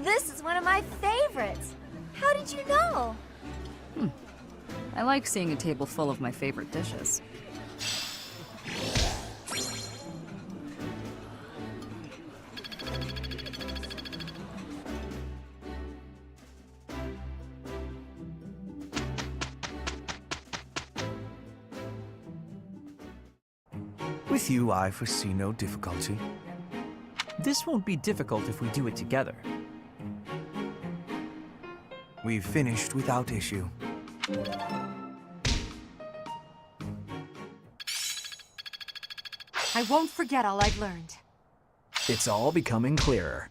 This is one of my favorites. How did you know? I like seeing a table full of my favorite dishes. With you, I foresee no difficulty. This won't be difficult if we do it together. We've finished without issue. I won't forget all I've learned. It's all becoming clearer.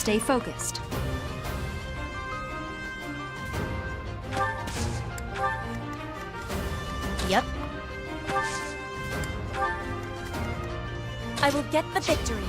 Stay focused. Yep. I will get the victory.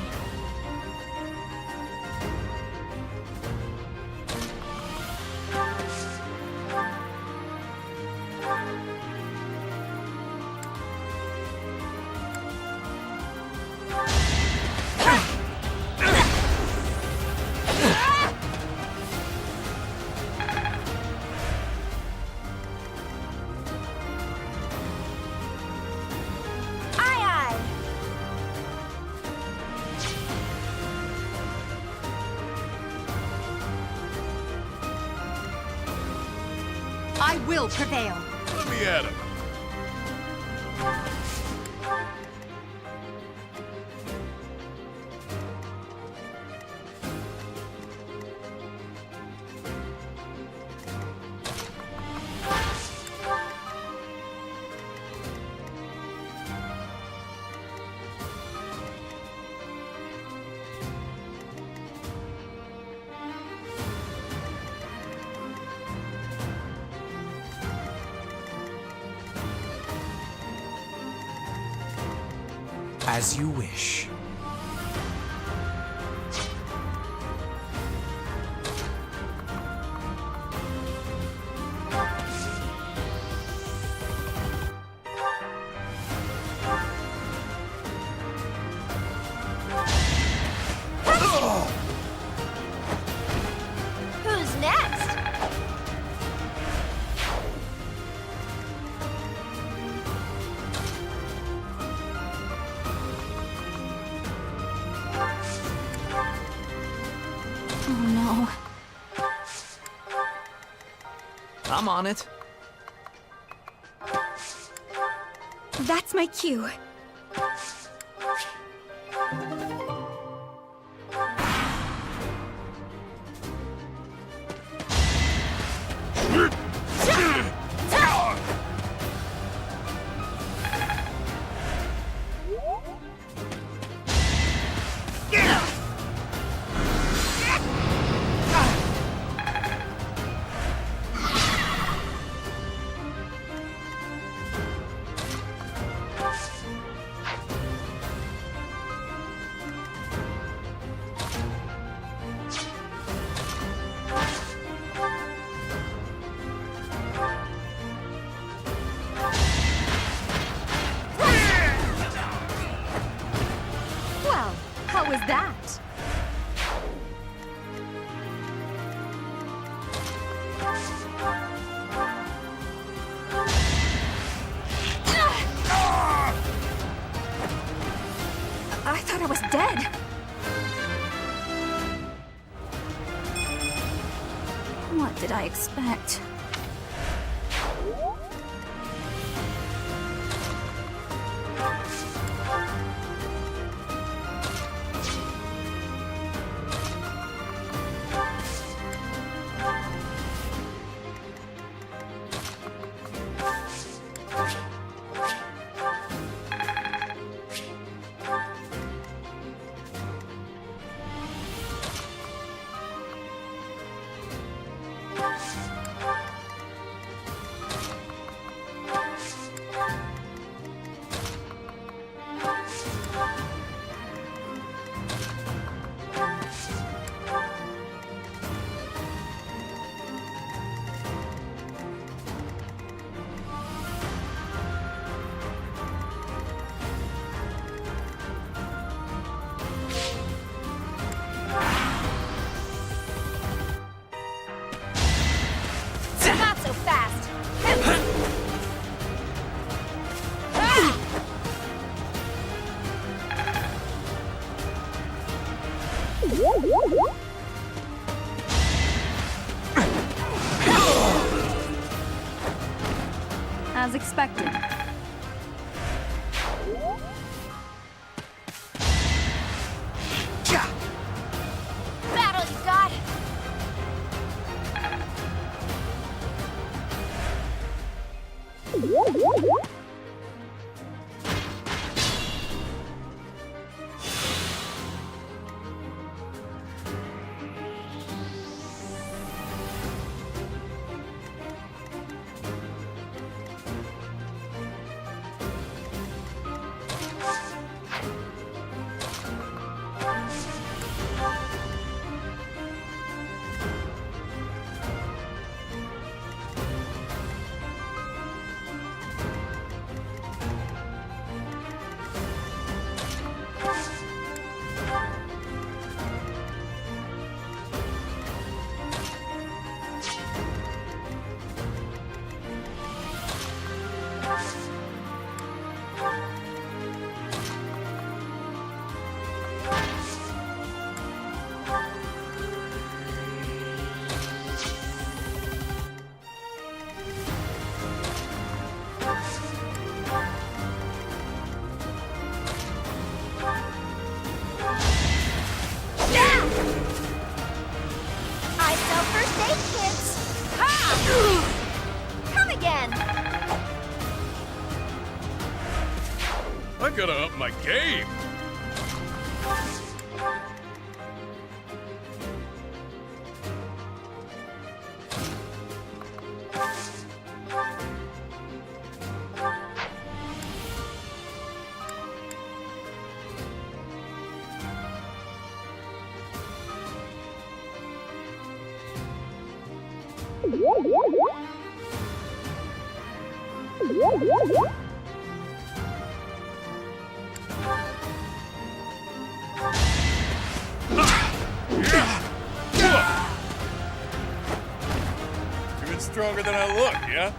I will prevail. Let me at him. As you wish. Who's next? Oh I'm on it. no. That's my cue. was that? I thought I was dead. What did I expect? Not so fast. As expected. Battle you got. I sell first aid kits. Ha! Come again. I gotta up my game. Even stronger than I look, yeah?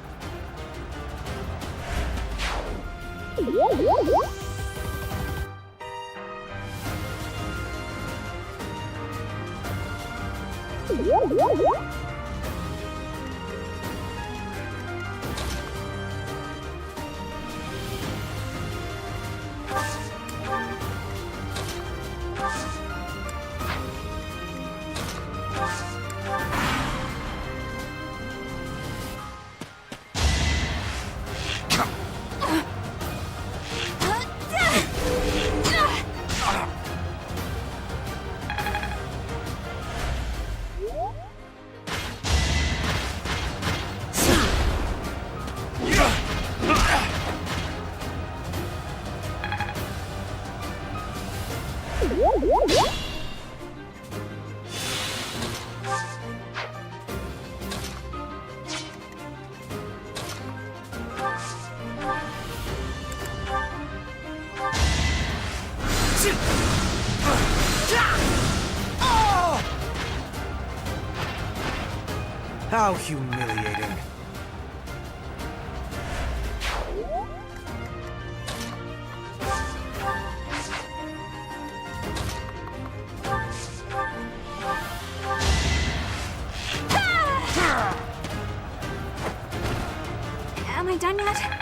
How humiliating. Am I done yet?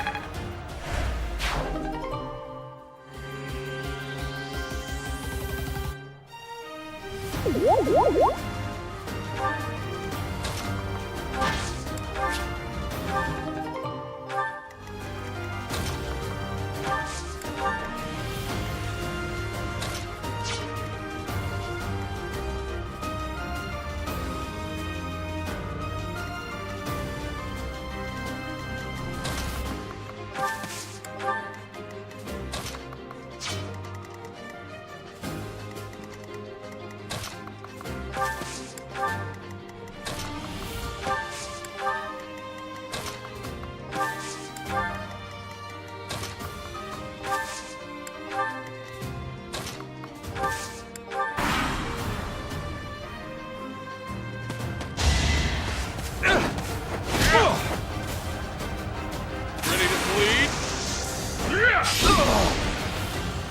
Ready to bleed?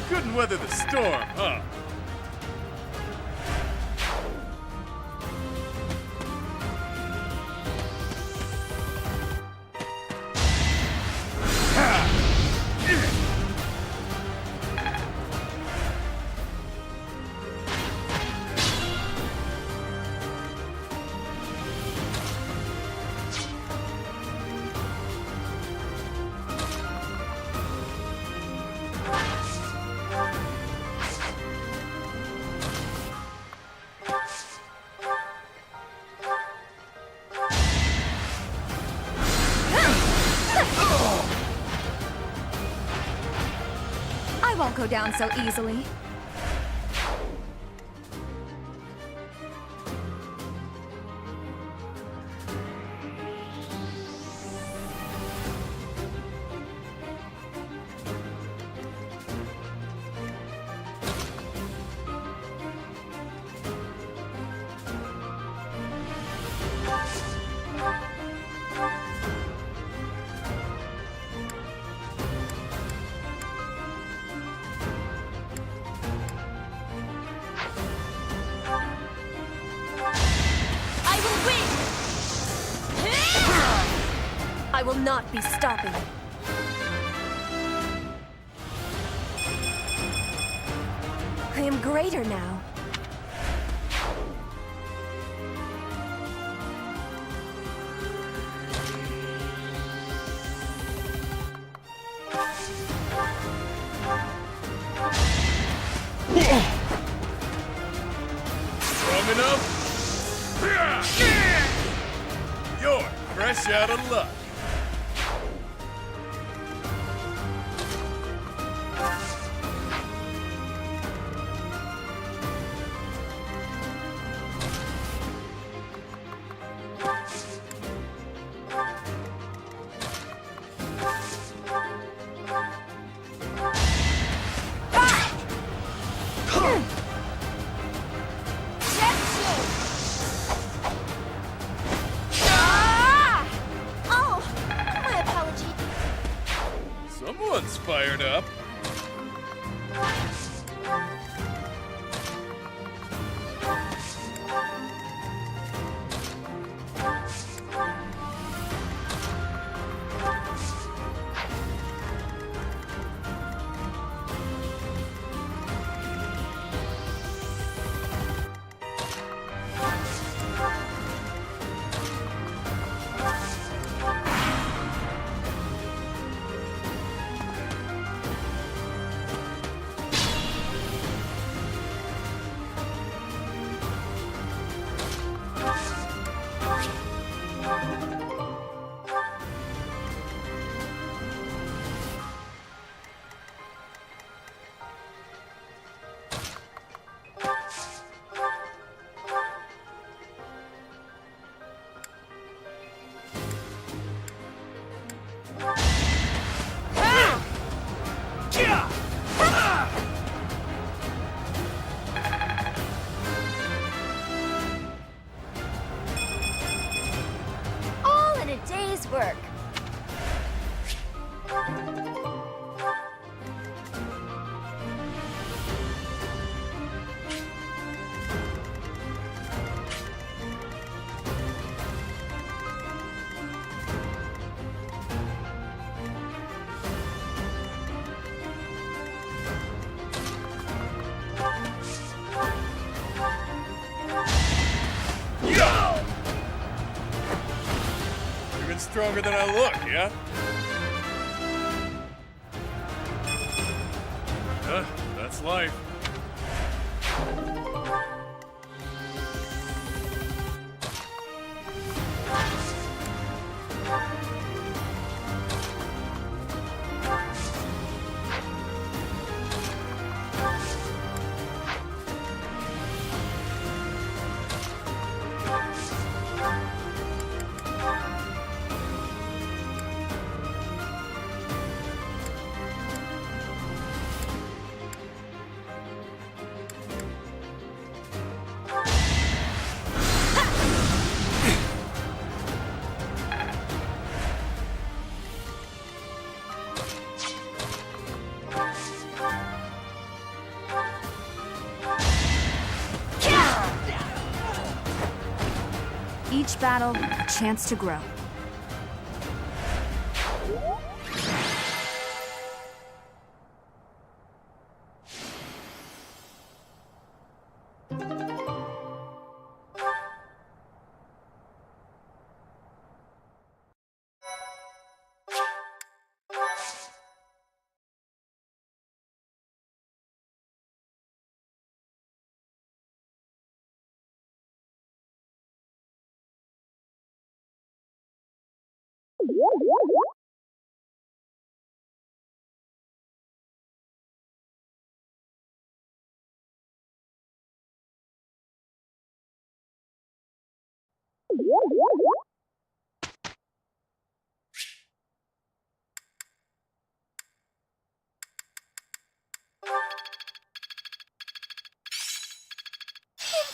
Couldn't weather the storm, huh? I won't go down so easily. I will win! I will not be stopping. I am greater now. Strong enough? You're fresh out of luck. Oh, my apology. Someone's fired up. stronger than I look, yeah? That's life. Each battle, a chance to grow.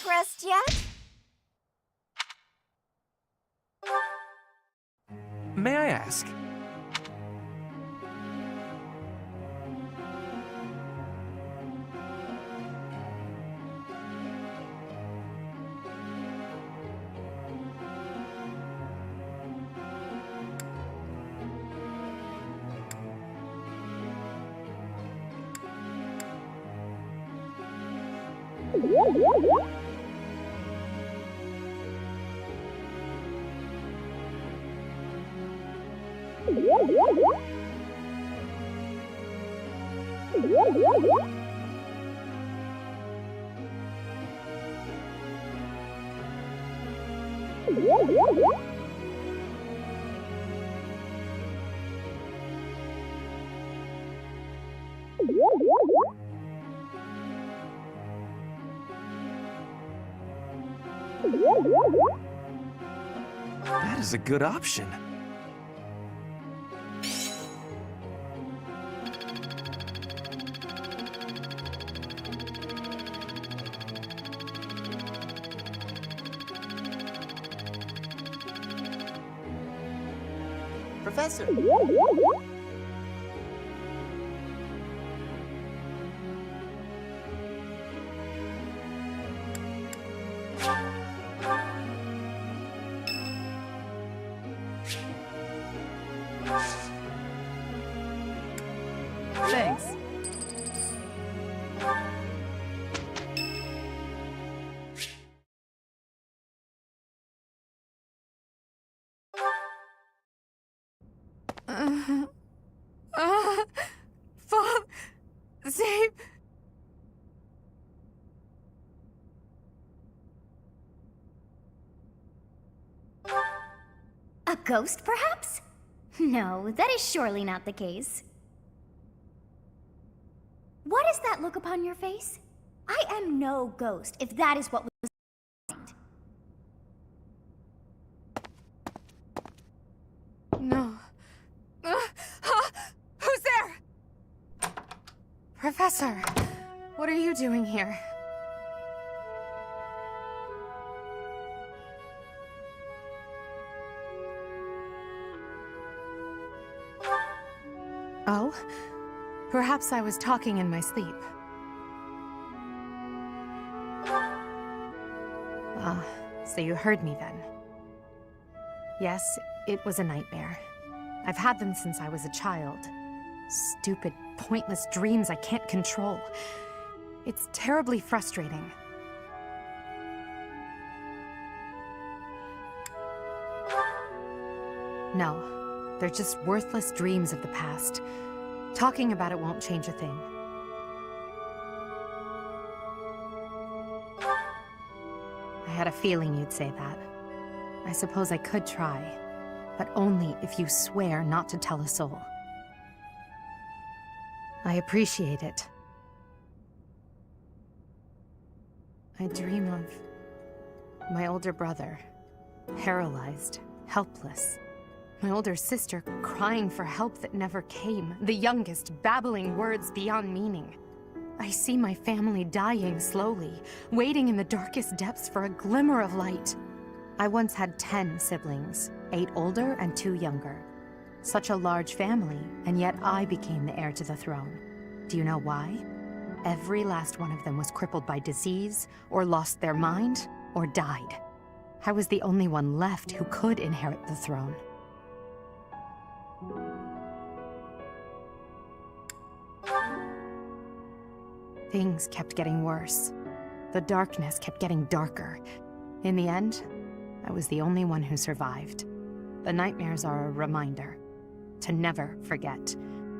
Impressed yet? May I ask? That is a good option. Professor! Thanks. Save. A ghost, perhaps? No, that is surely not the case. What is that look upon your face? I am no ghost, if that is what was mind. No. Who's there? Professor, what are you doing here? Oh? Perhaps I was talking in my sleep. Ah, so you heard me then. Yes, it was a nightmare. I've had them since I was a child. Stupid, pointless dreams I can't control. It's terribly frustrating. No, they're just worthless dreams of the past. Talking about it won't change a thing. I had a feeling you'd say that. I suppose I could try, but only if you swear not to tell a soul. I appreciate it. I dream of my older brother, paralyzed, helpless. My older sister crying for help that never came. The youngest babbling words beyond meaning. I see my family dying slowly, waiting in the darkest depths for a glimmer of light. I once had 10 siblings, 8 older and 2 younger. Such a large family, and yet I became the heir to the throne. Do you know why? Every last one of them was crippled by disease, or lost their mind, or died. I was the only one left who could inherit the throne. Things kept getting worse. The darkness kept getting darker. In the end, I was the only one who survived. The nightmares are a reminder to never forget,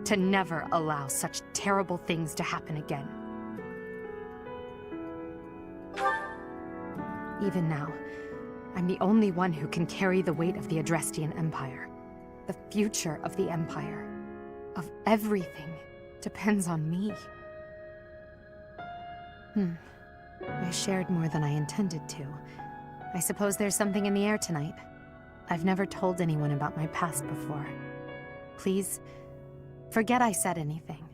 to never allow such terrible things to happen again. Even now, I'm the only one who can carry the weight of the Adrestian Empire. The future of the Empire, of everything, depends on me. I shared more than I intended to. I suppose there's something in the air tonight. I've never told anyone about my past before. Please, forget I said anything.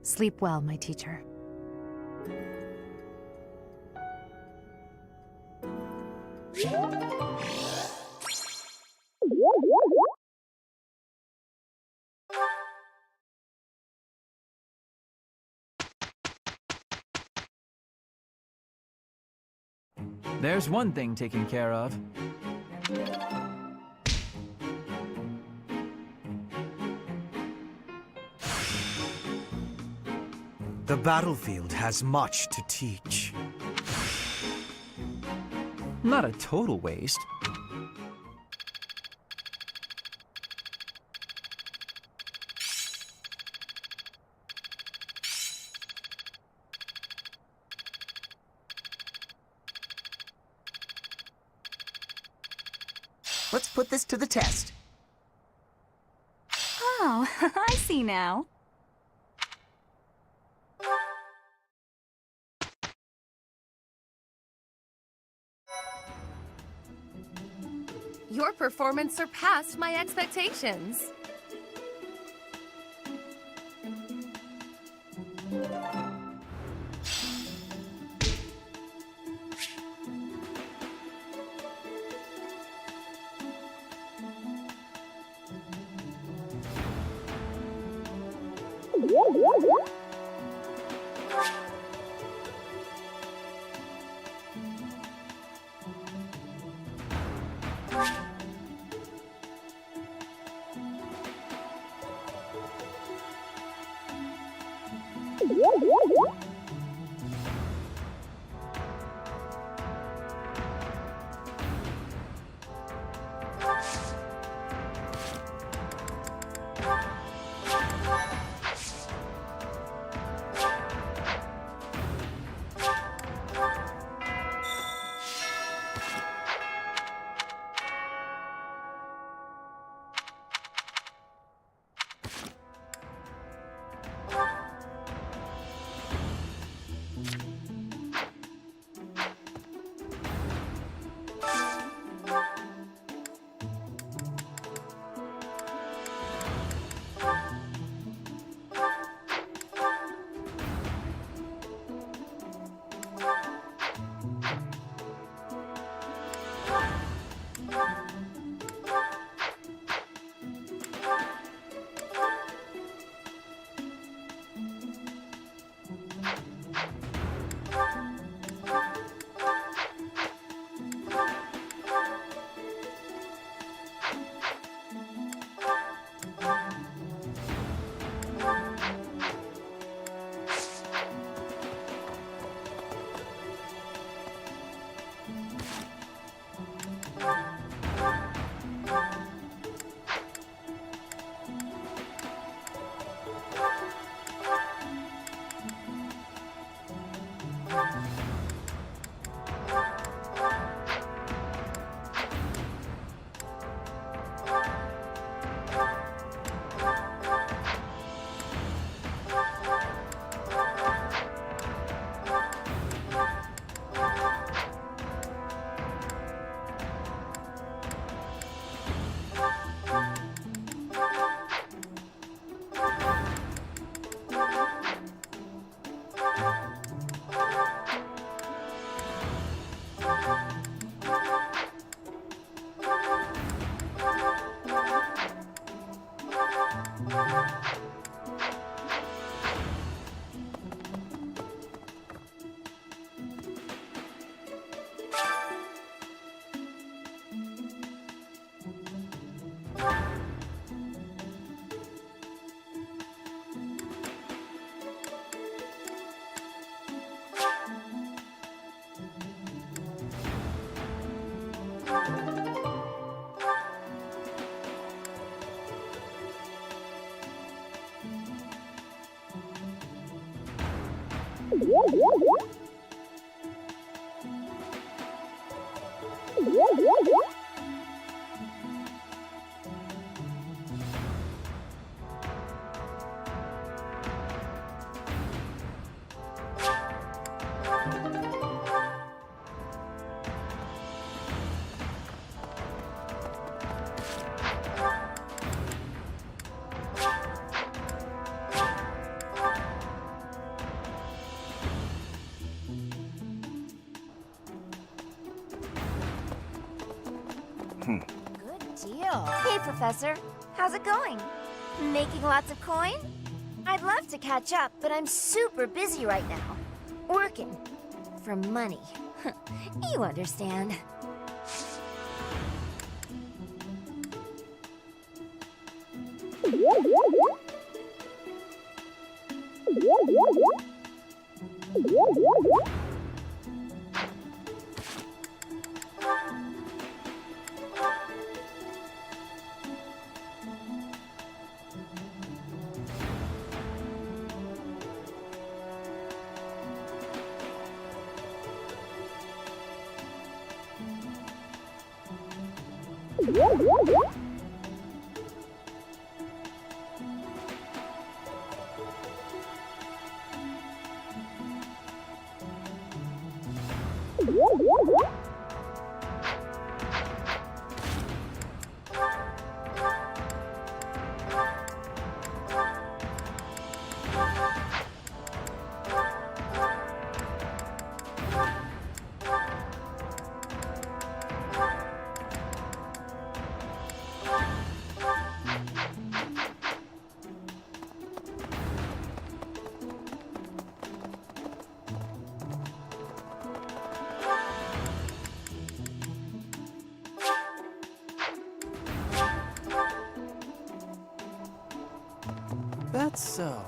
Sleep well, my teacher. There's one thing taken care of. The battlefield has much to teach. Not a total waste. Let's put this to the test. Oh, I see now. Your performance surpassed my expectations. Good deal. Hey, Professor. How's it going? Making lots of coin? I'd love to catch up, but I'm super busy right now. Working. For money. You understand. That's so.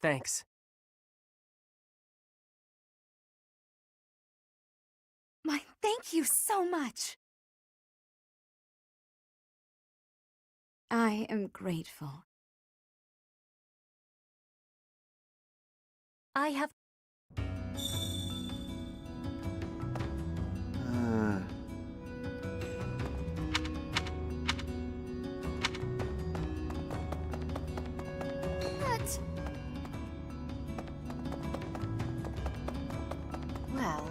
Thanks. My Thank you so much. I am grateful. I have... What? Well...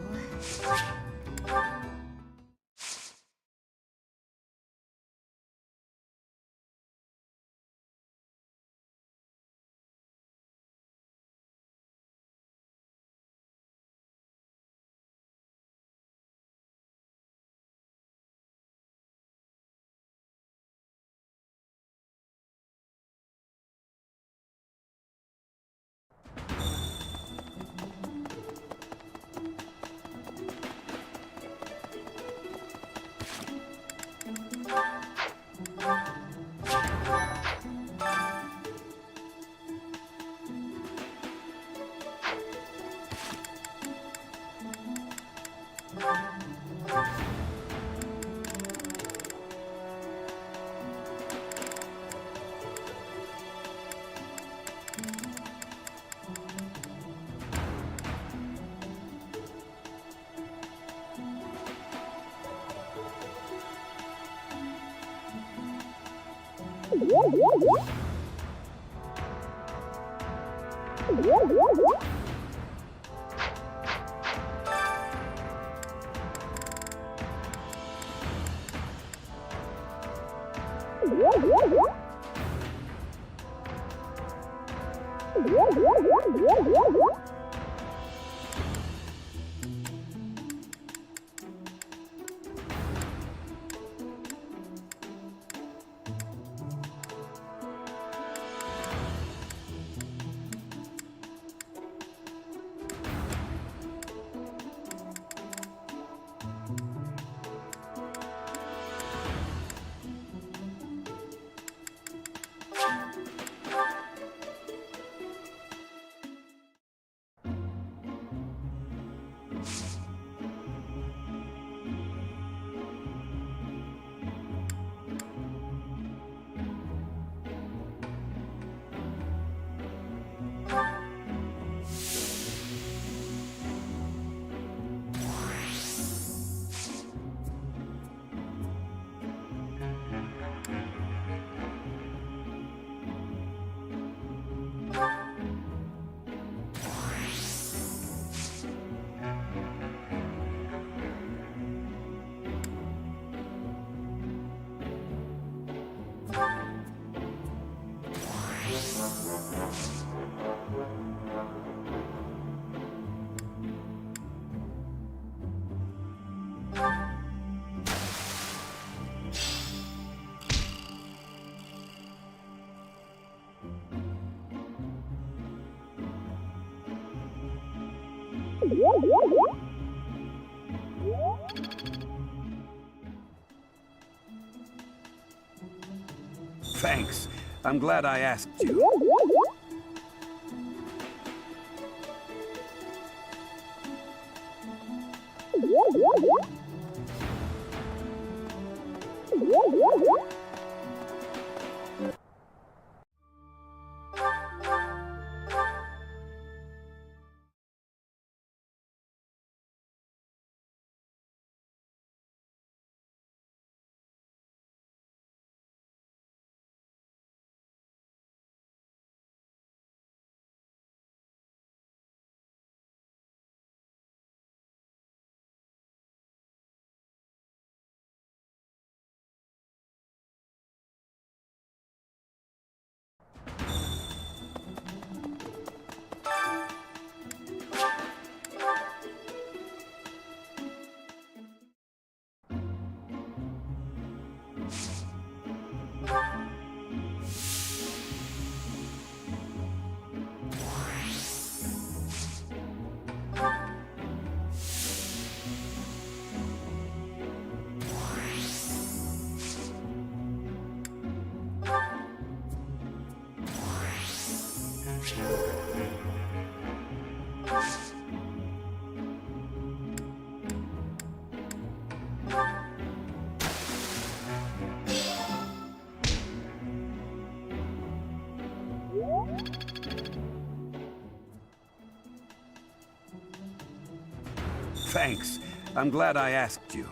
Thanks. I'm glad I asked you. Thanks. I'm glad I asked you.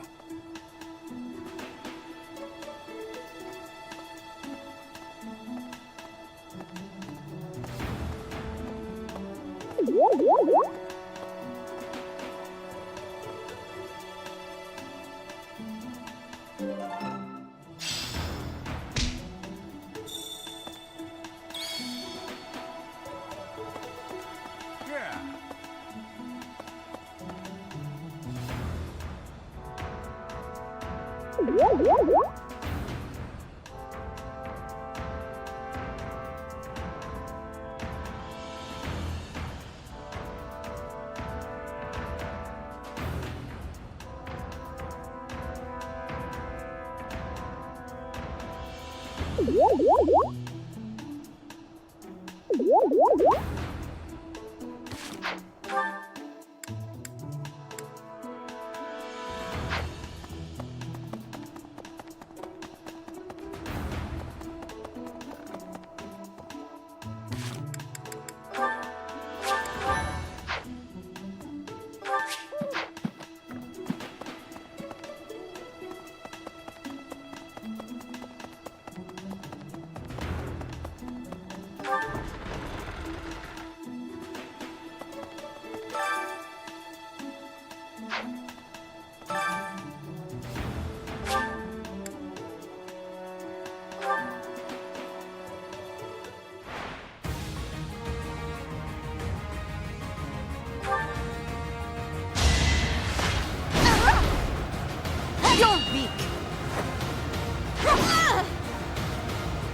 You're weak!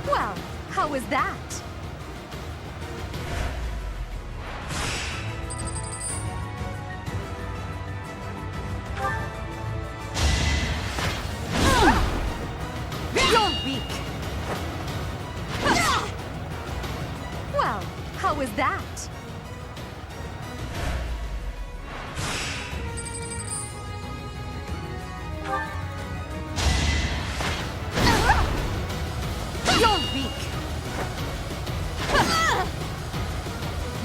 Well, how was that? You're weak! Well, how was that? You're weak!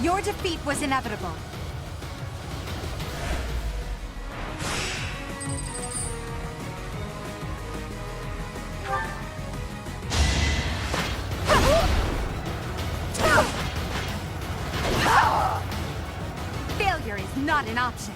Your defeat was inevitable. Failure is not an option.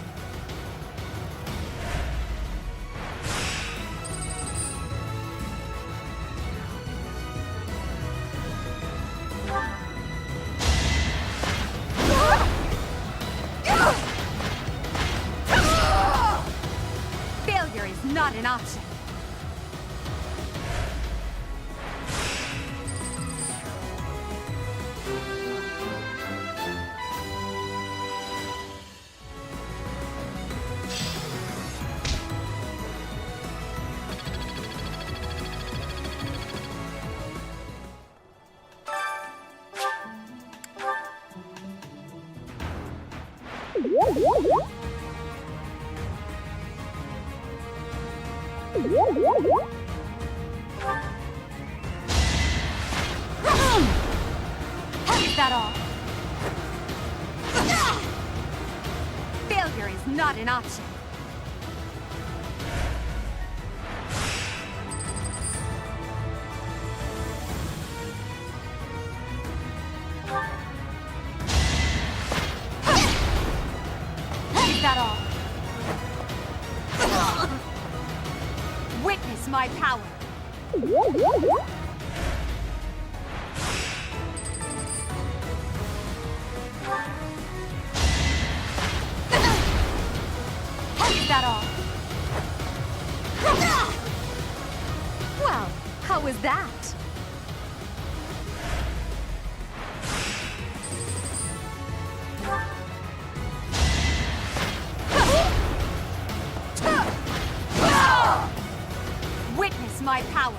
Failure is not an option. Is that all? Failure is not an option. Is that all? Witness my power. Is that all? Well, how was that? Witness my power.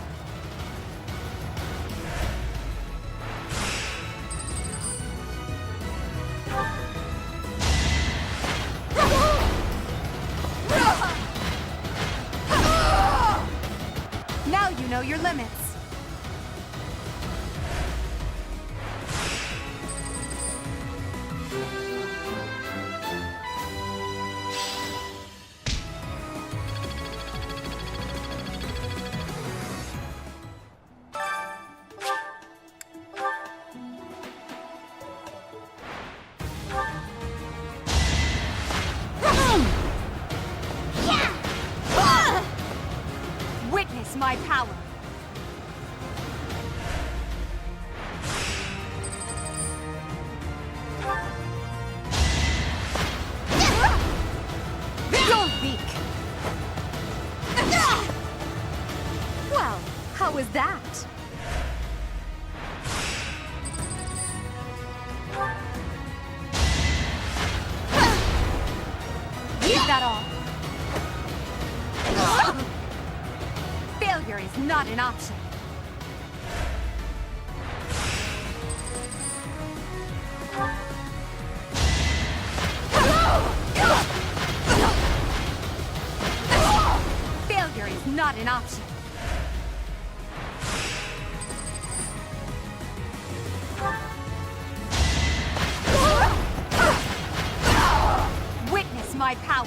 know your limits. Witness my power. You're weak. Well, how was that? Is that all? Failure is not an option. Failure is not an option. Witness my power.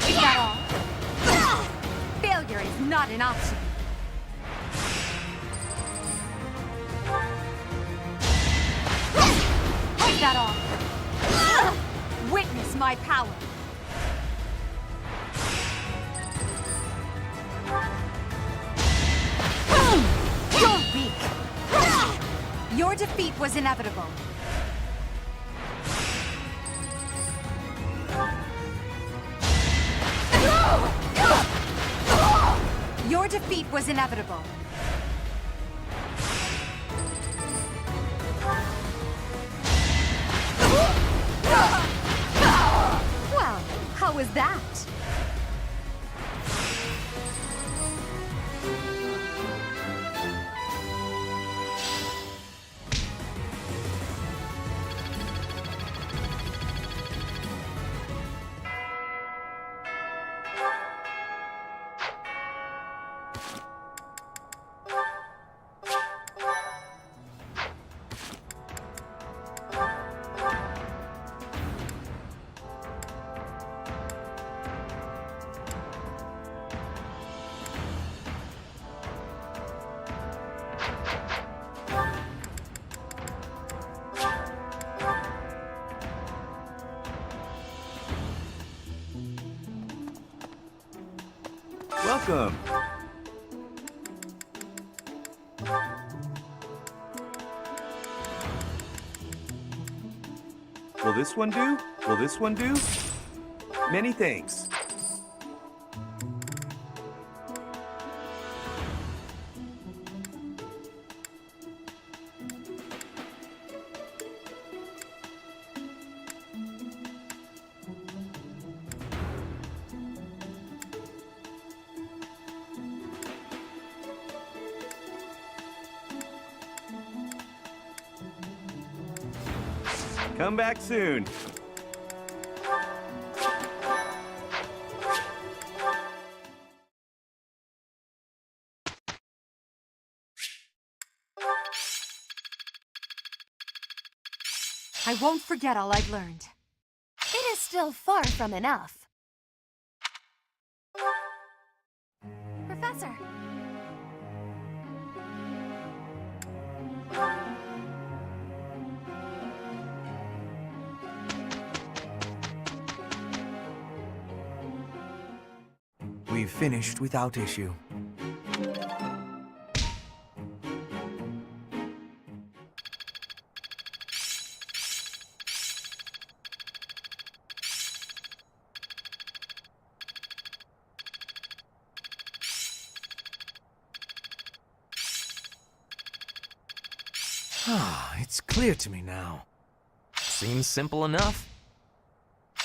Is that all? Failure is not an option. Is that all? Witness my power. You're weak. Your defeat was inevitable. Your defeat was inevitable. Well, how was that? Welcome. Will this one do? Will this one do? Many thanks. Come back soon. I won't forget all I've learned. It is still far from enough. Professor! We've finished without issue. It's clear to me now. Seems simple enough.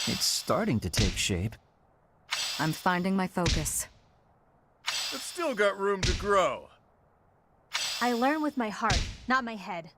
It's starting to take shape. I'm finding my focus. It's still got room to grow. I learn with my heart, not my head.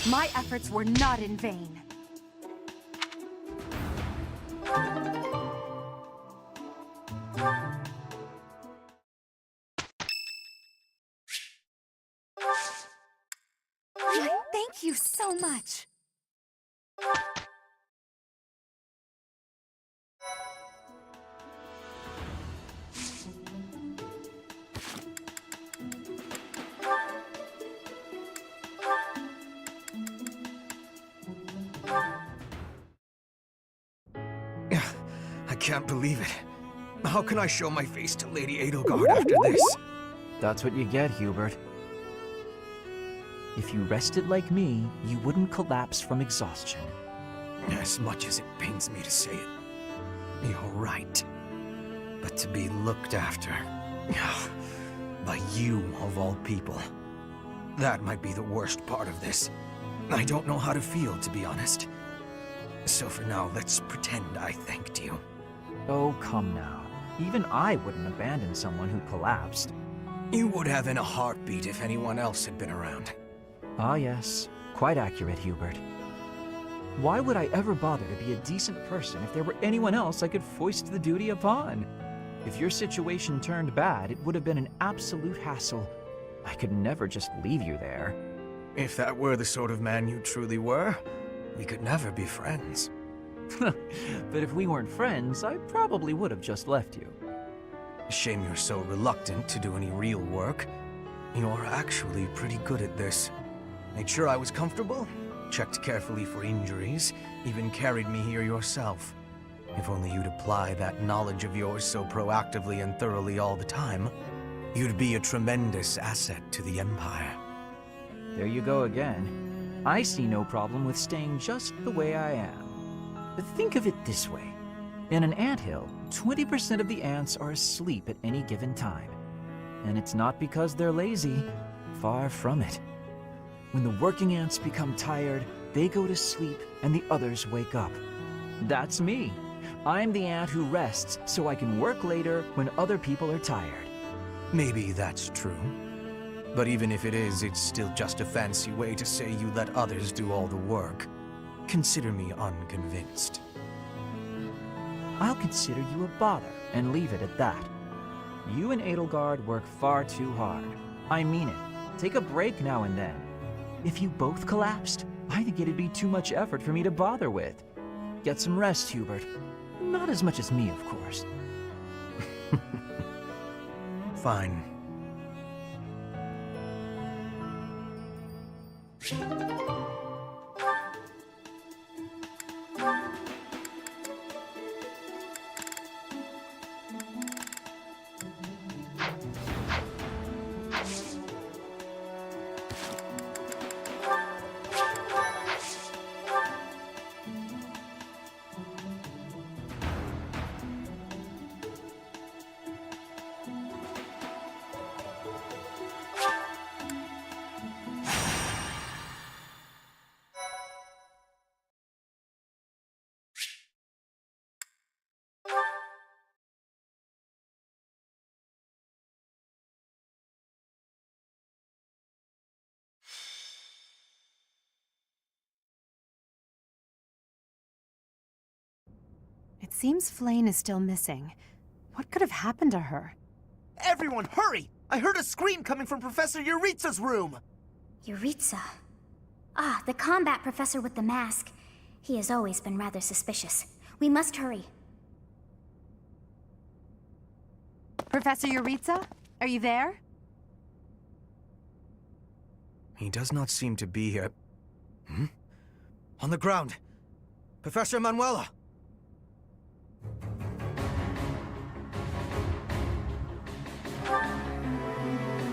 My efforts were not in vain. Thank you so much. I can't believe it. How can I show my face to Lady Edelgard after this? That's what you get, Hubert. If you rested like me, you wouldn't collapse from exhaustion. As much as it pains me to say it, you're right. But to be looked after by you, of all people, that might be the worst part of this. I don't know how to feel, to be honest. So for now, let's pretend I thanked you. Oh, come now. Even I wouldn't abandon someone who collapsed. You would have in a heartbeat if anyone else had been around. Ah, yes. Quite accurate, Hubert. Why would I ever bother to be a decent person if there were anyone else I could foist the duty upon? If your situation turned bad, it would have been an absolute hassle. I could never just leave you there. If that were the sort of man you truly were, we could never be friends. But if we weren't friends, I probably would have just left you. Shame you're so reluctant to do any real work. You're actually pretty good at this. Made sure I was comfortable, checked carefully for injuries, even carried me here yourself. If only you'd apply that knowledge of yours so proactively and thoroughly all the time, you'd be a tremendous asset to the Empire. There you go again. I see no problem with staying just the way I am. But think of it this way. In an anthill, 20% of the ants are asleep at any given time. And it's not because they're lazy. Far from it. When the working ants become tired, they go to sleep and the others wake up. That's me. I'm the ant who rests so I can work later when other people are tired. Maybe that's true. But even if it is, it's still just a fancy way to say you let others do all the work. Consider me unconvinced. I'll consider you a bother and leave it at that. You and Edelgard work far too hard. I mean it. Take a break now and then. If you both collapsed, I think it'd be too much effort for me to bother with. Get some rest, Hubert. Not as much as me, of course. Fine. It seems Flayn is still missing. What could have happened to her? Everyone, hurry! I heard a scream coming from Professor Yuritsa's room! Yuritsa. Ah, the combat professor with the mask. He has always been rather suspicious. We must hurry. Professor Yuritsa? Are you there? He does not seem to be here. Hmm? On the ground! Professor Manuela!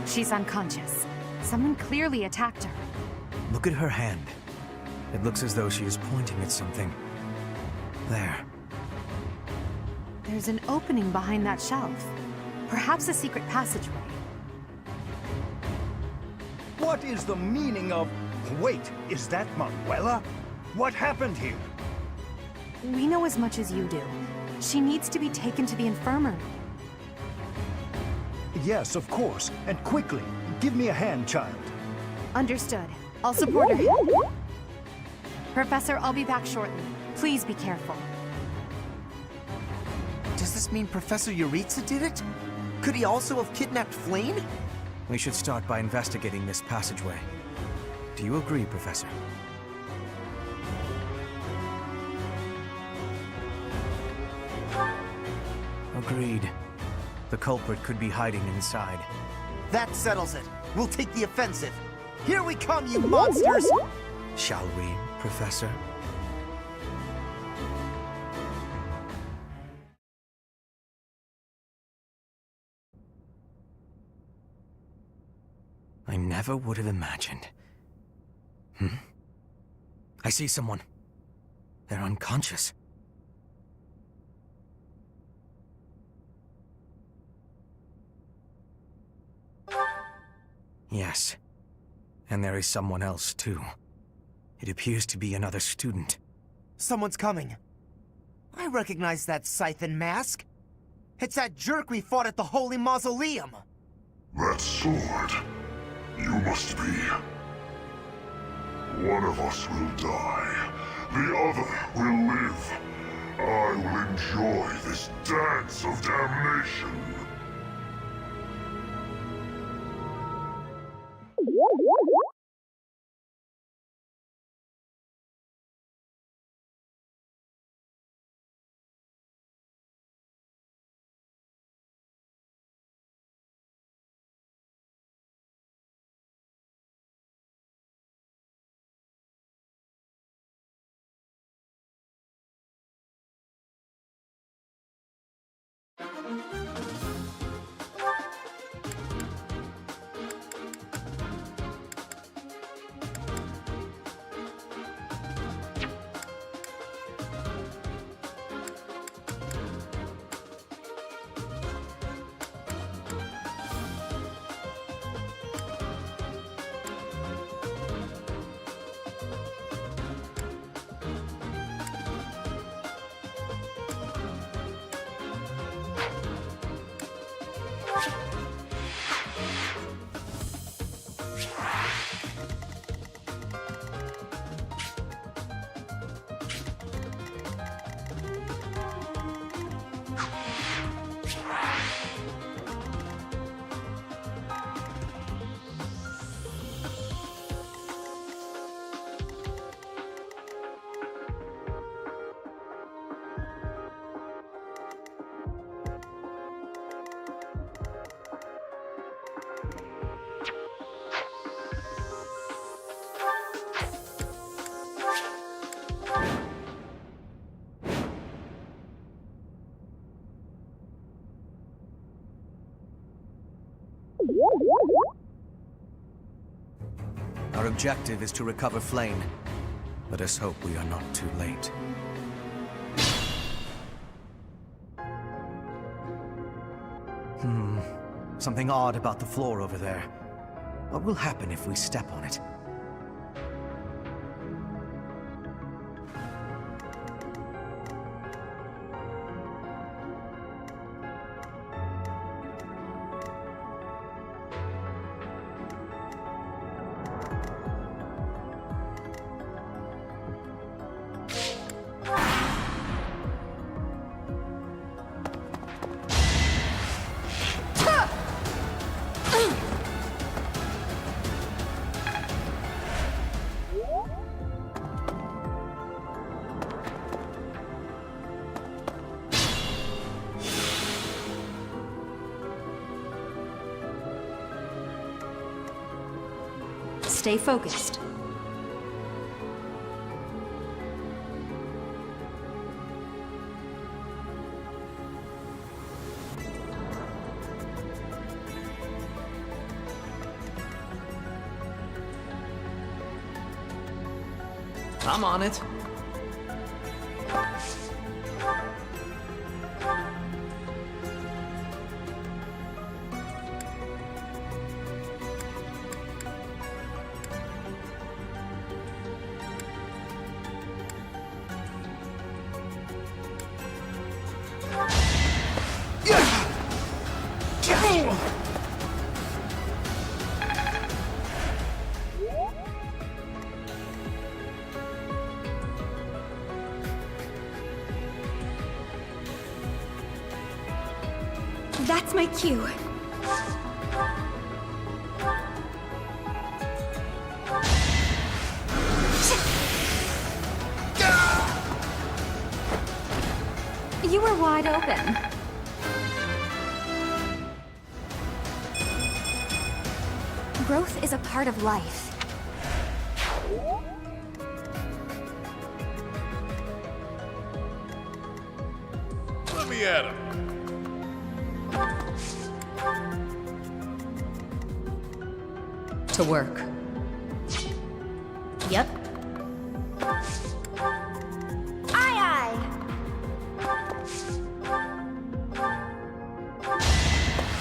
She's unconscious. Someone clearly attacked her. Look at her hand. It looks as though she is pointing at something. There. There's an opening behind that shelf. Perhaps a secret passageway. What is the meaning of... Wait, is that Manuela? What happened here? We know as much as you do. She needs to be taken to the infirmary. Yes, of course, and quickly. Give me a hand, child. Understood. I'll support her. Professor, I'll be back shortly. Please be careful. Does this mean Professor Yuritsa did it? Could he also have kidnapped Flayn? We should start by investigating this passageway. Do you agree, Professor? Agreed. The culprit could be hiding inside. That settles it. We'll take the offensive. Here we come, you monsters! Shall we, Professor? I never would have imagined. I see someone. They're unconscious. Yes. And there is someone else, too. It appears to be another student. Someone's coming. I recognize that scythe and mask. It's that jerk we fought at the Holy Mausoleum. That sword. You must be. One of us will die. The other will live. I will enjoy this dance of damnation. Our objective is to recover Flayn. Let us hope we are not too late. Something odd about the floor over there. What will happen if we step on it? Stay focused. I'm on it. That's my cue. You were wide open. Growth is a part of life. Let me at him. To work. Yep. Aye, aye.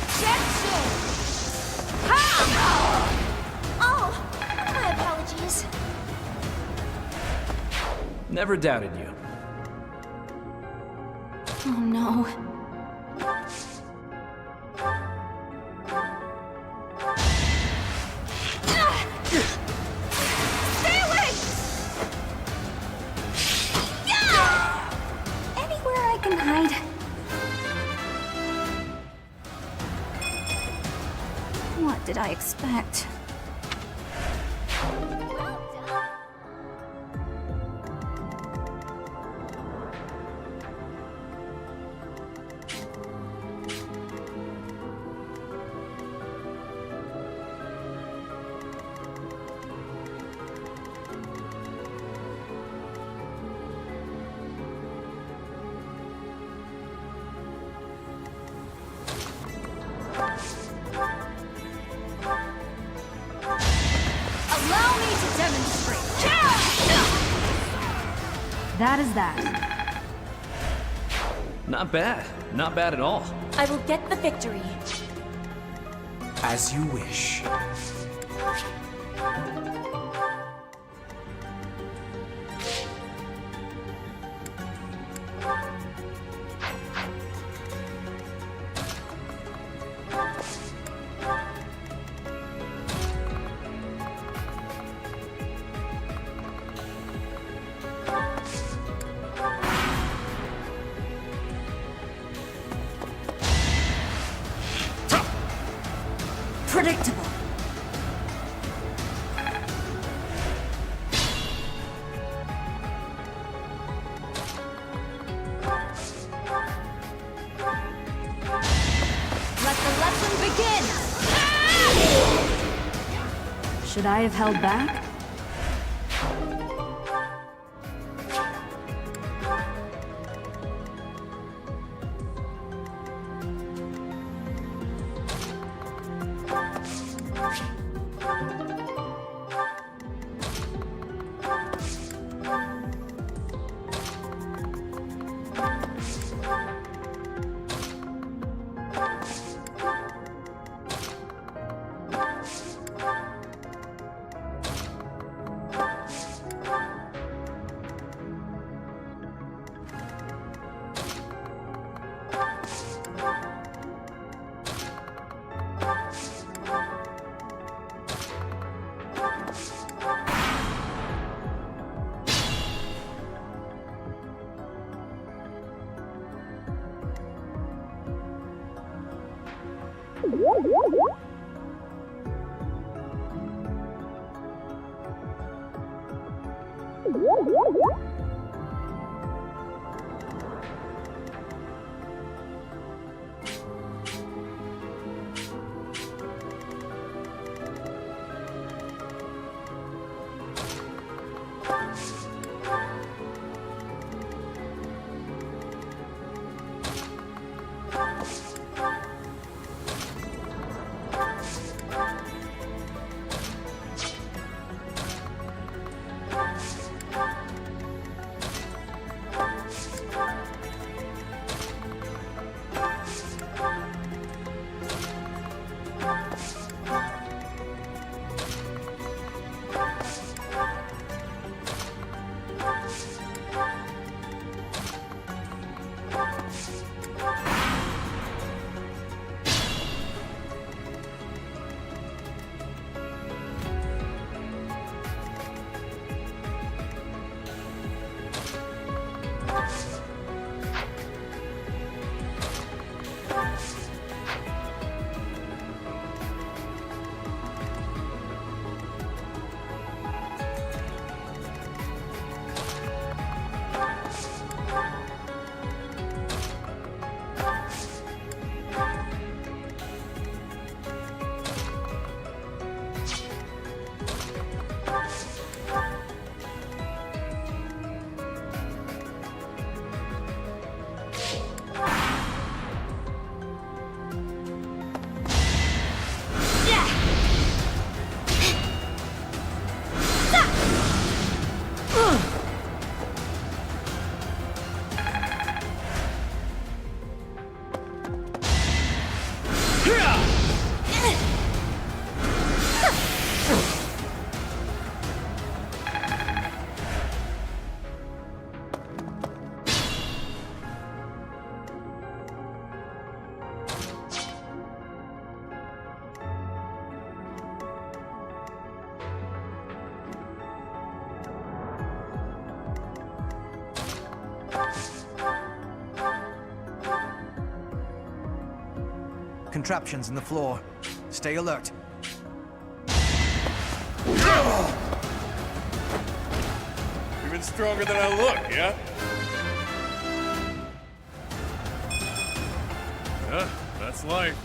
Objection! Ha! Oh, my apologies. Never doubted you. Oh no. Stay away! Anywhere I can hide. What did I expect? Allow me to demonstrate. That is that. Not bad. Not bad at all. I will get the victory. As you wish. Predictable. Let the lesson begin! Should I have held back? contraptions in the floor. Stay alert. Even stronger than I look, yeah? Yeah, that's life.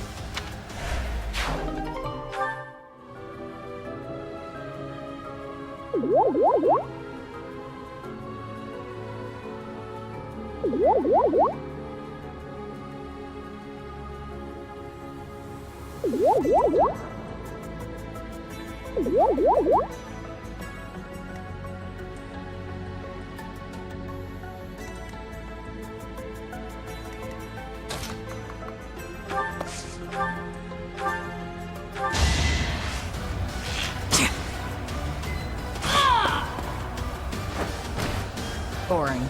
Boring.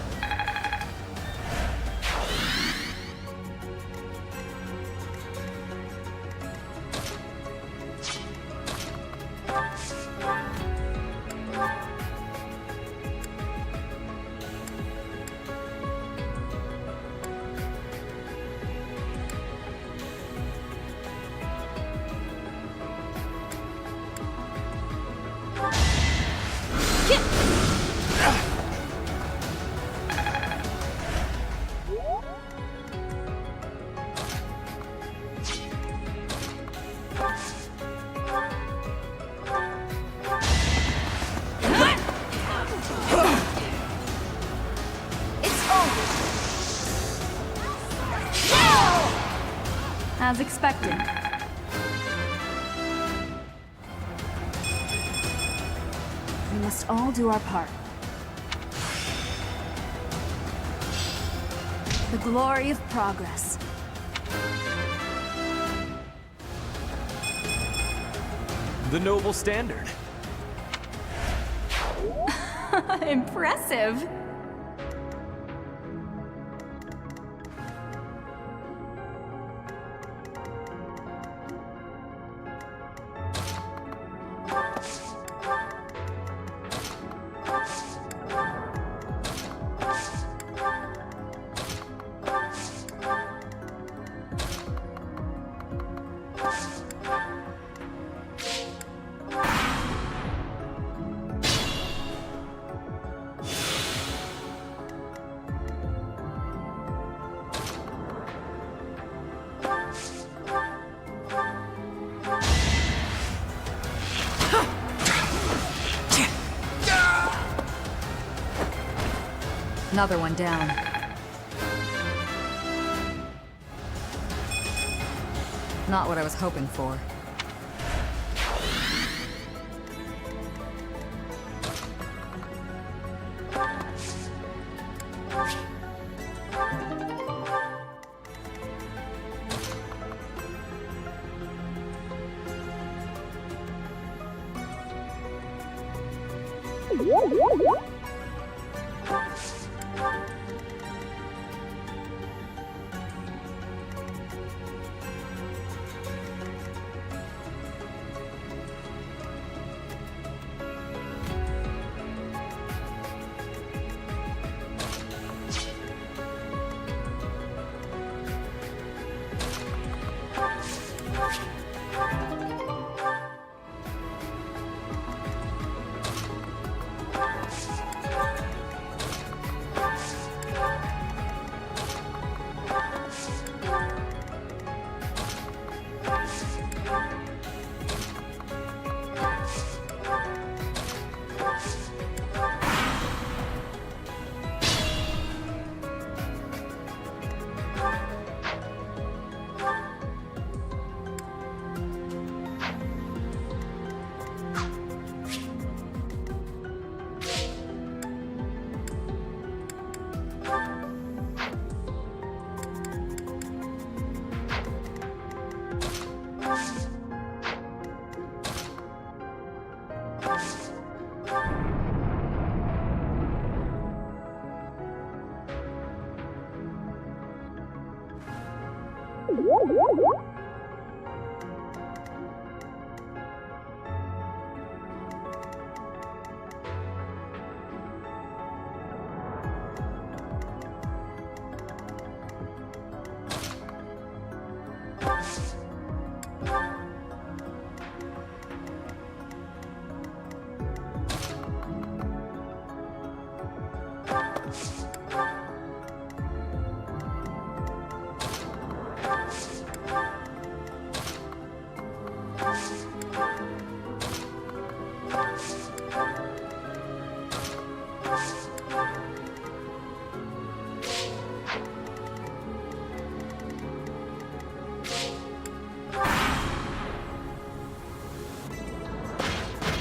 As expected. We must all do our part. The glory of progress. The noble standard. Impressive. Another one down. Not what I was hoping for.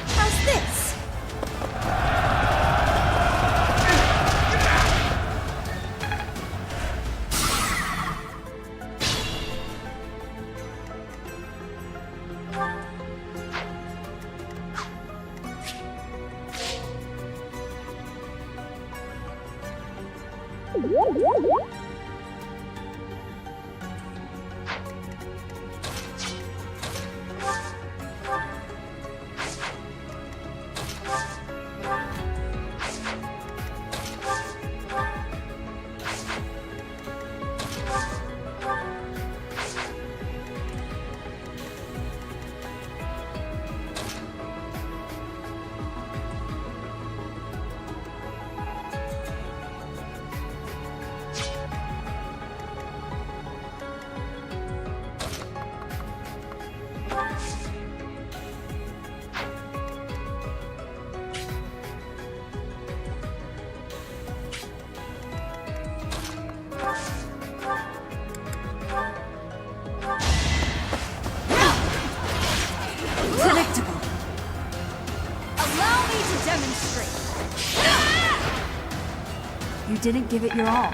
How's this? Predictable. Allow me to demonstrate. You didn't give it your all.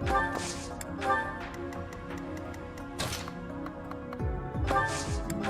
Nice work.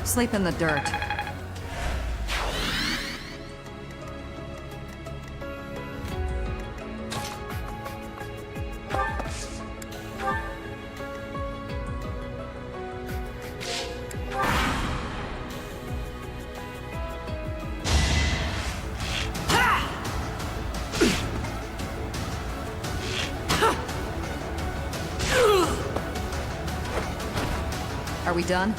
Sleep in the dirt. Are we done?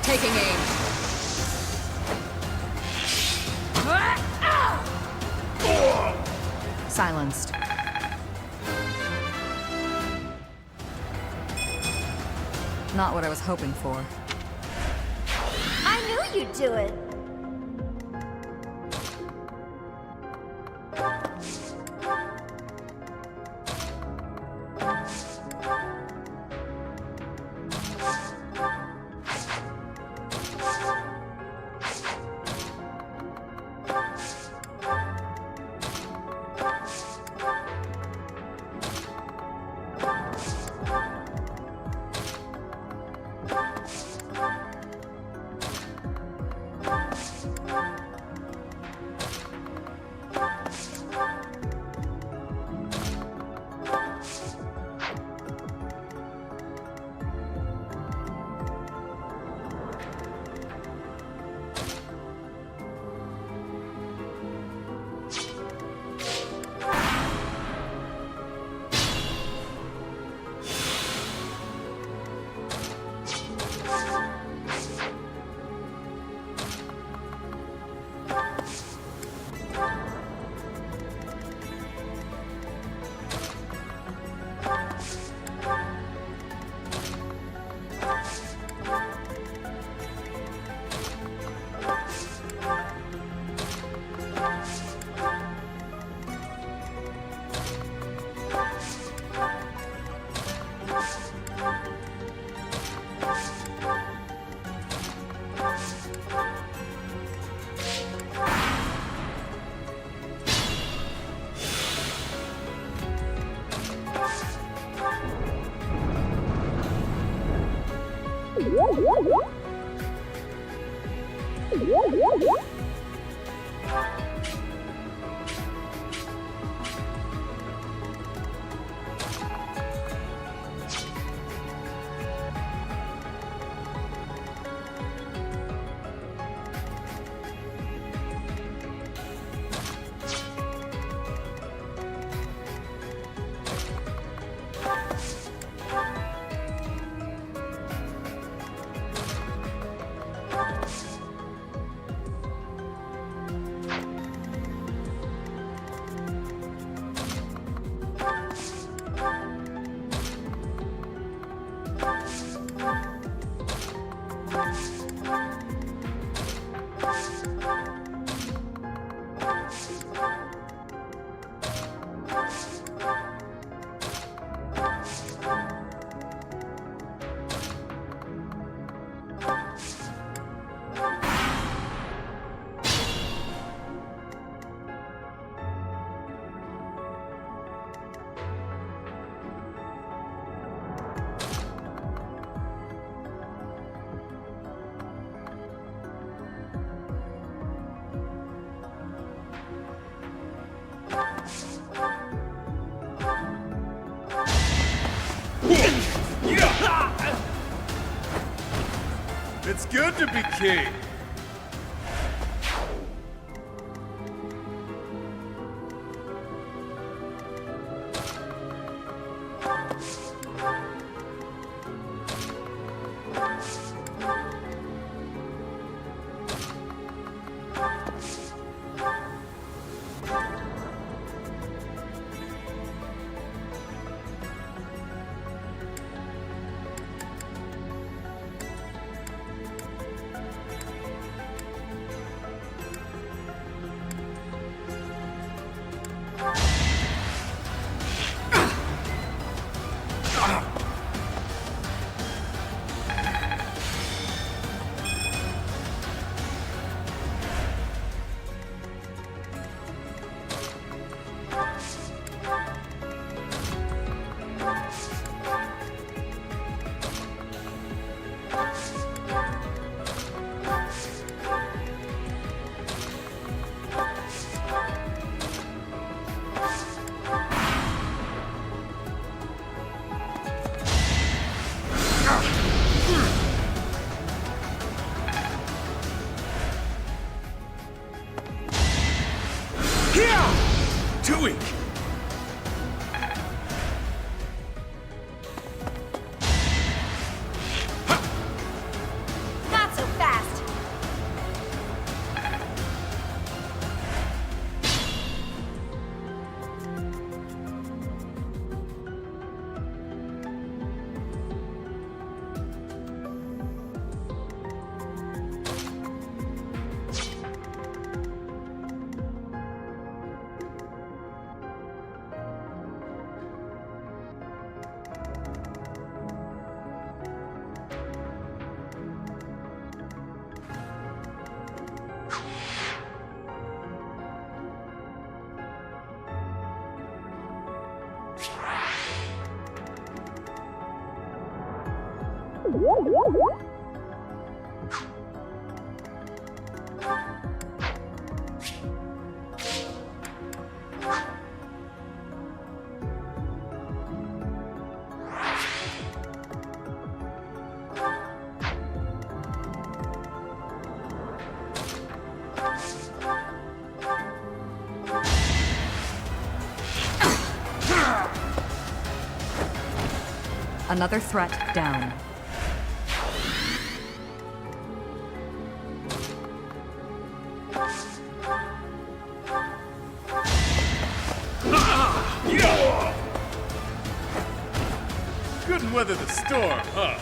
Taking aim. Silenced. Not what I was hoping for. I knew you'd do it. It's good to be king. Too weak. Not so fast. Another threat down. Couldn't weather the storm, huh?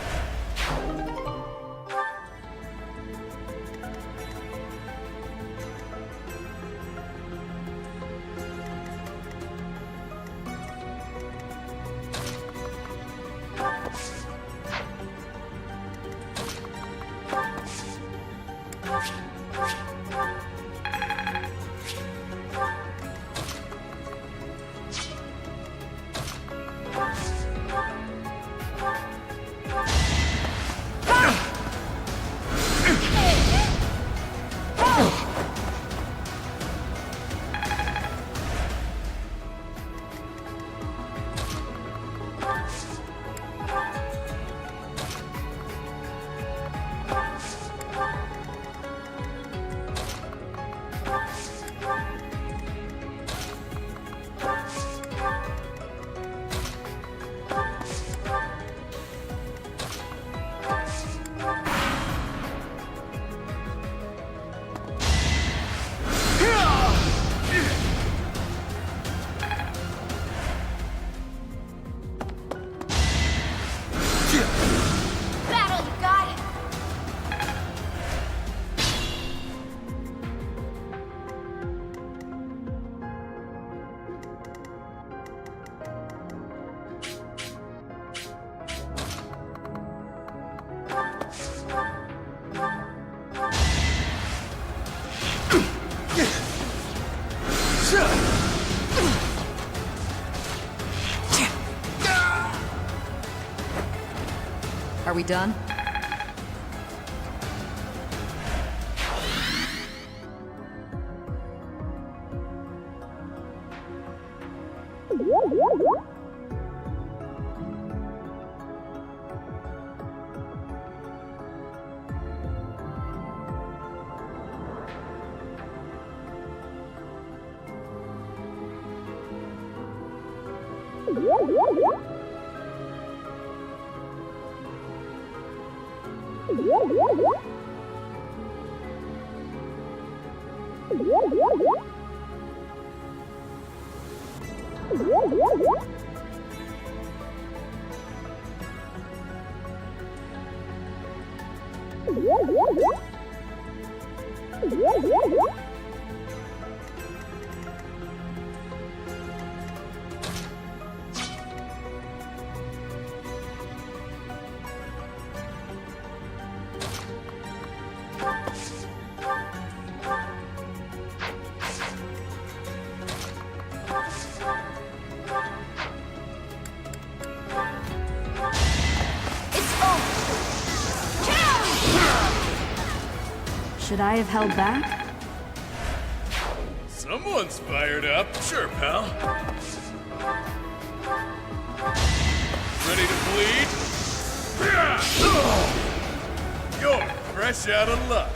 we done? Should I have held back? Someone's fired up. Sure, pal. Ready to bleed? You're fresh out of luck.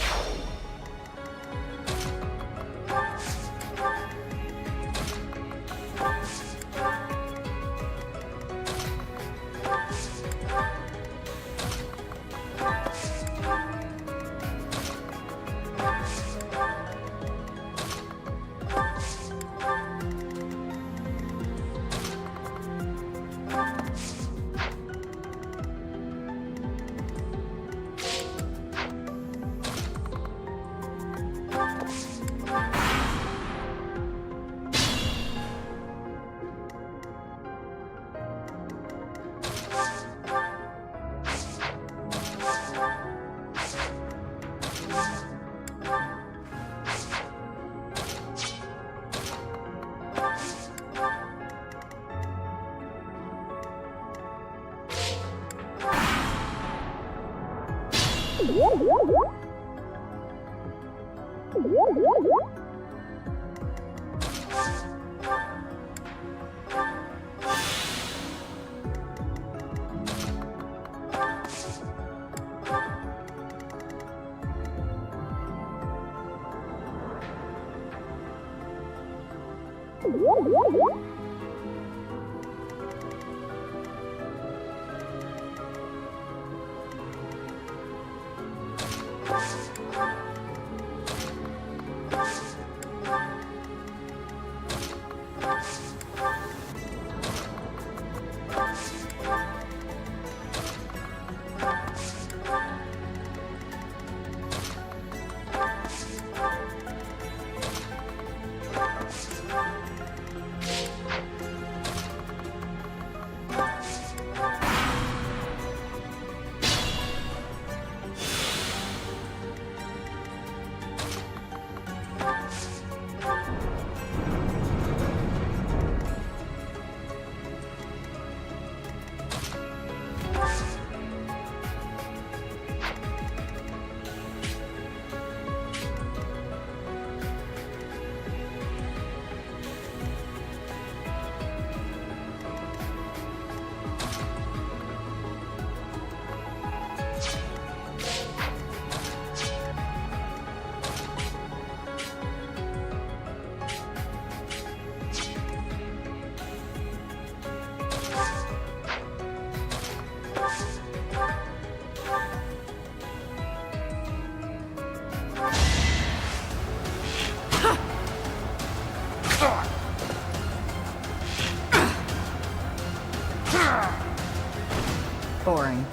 Boring.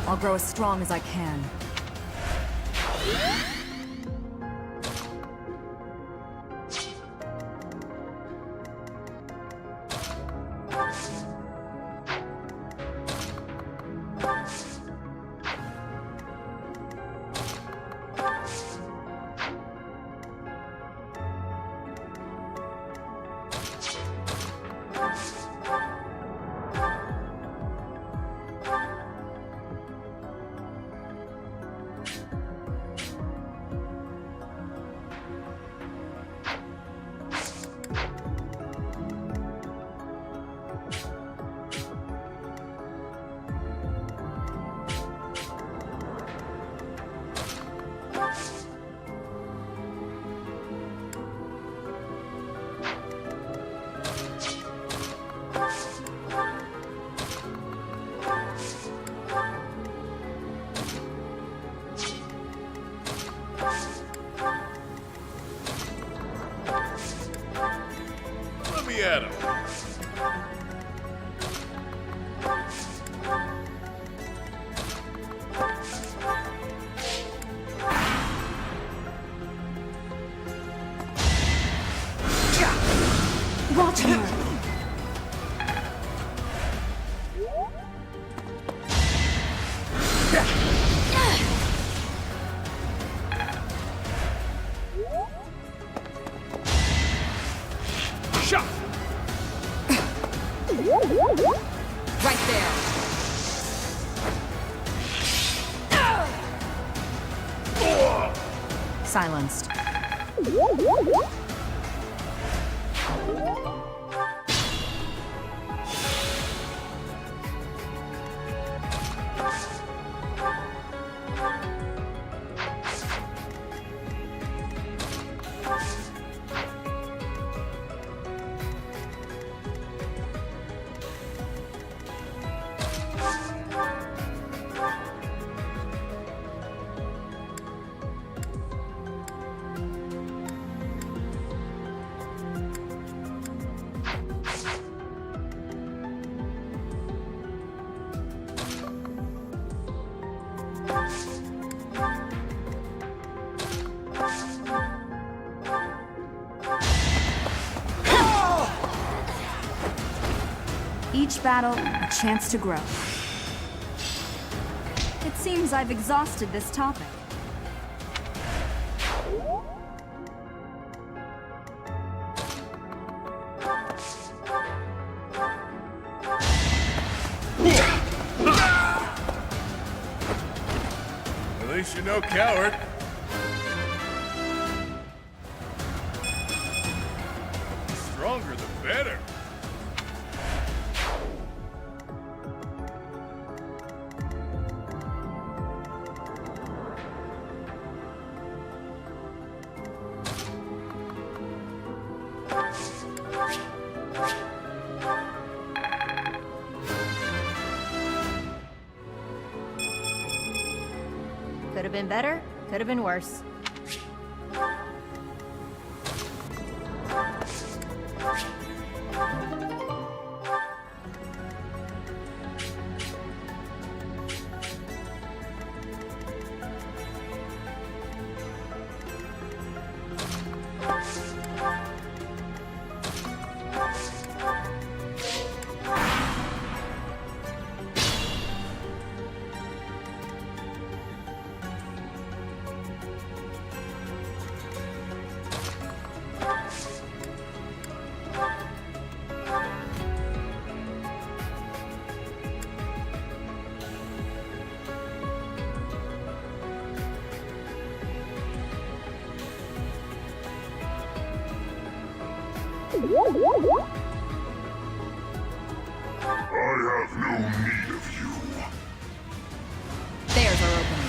I'll grow as strong as I can. Watch her! Shot! Right there! Silenced. Each battle, a chance to grow. It seems I've exhausted this topic. At least you're no coward. The stronger, the better. Could have been better, could have been worse. I have no need of you. There's our opening.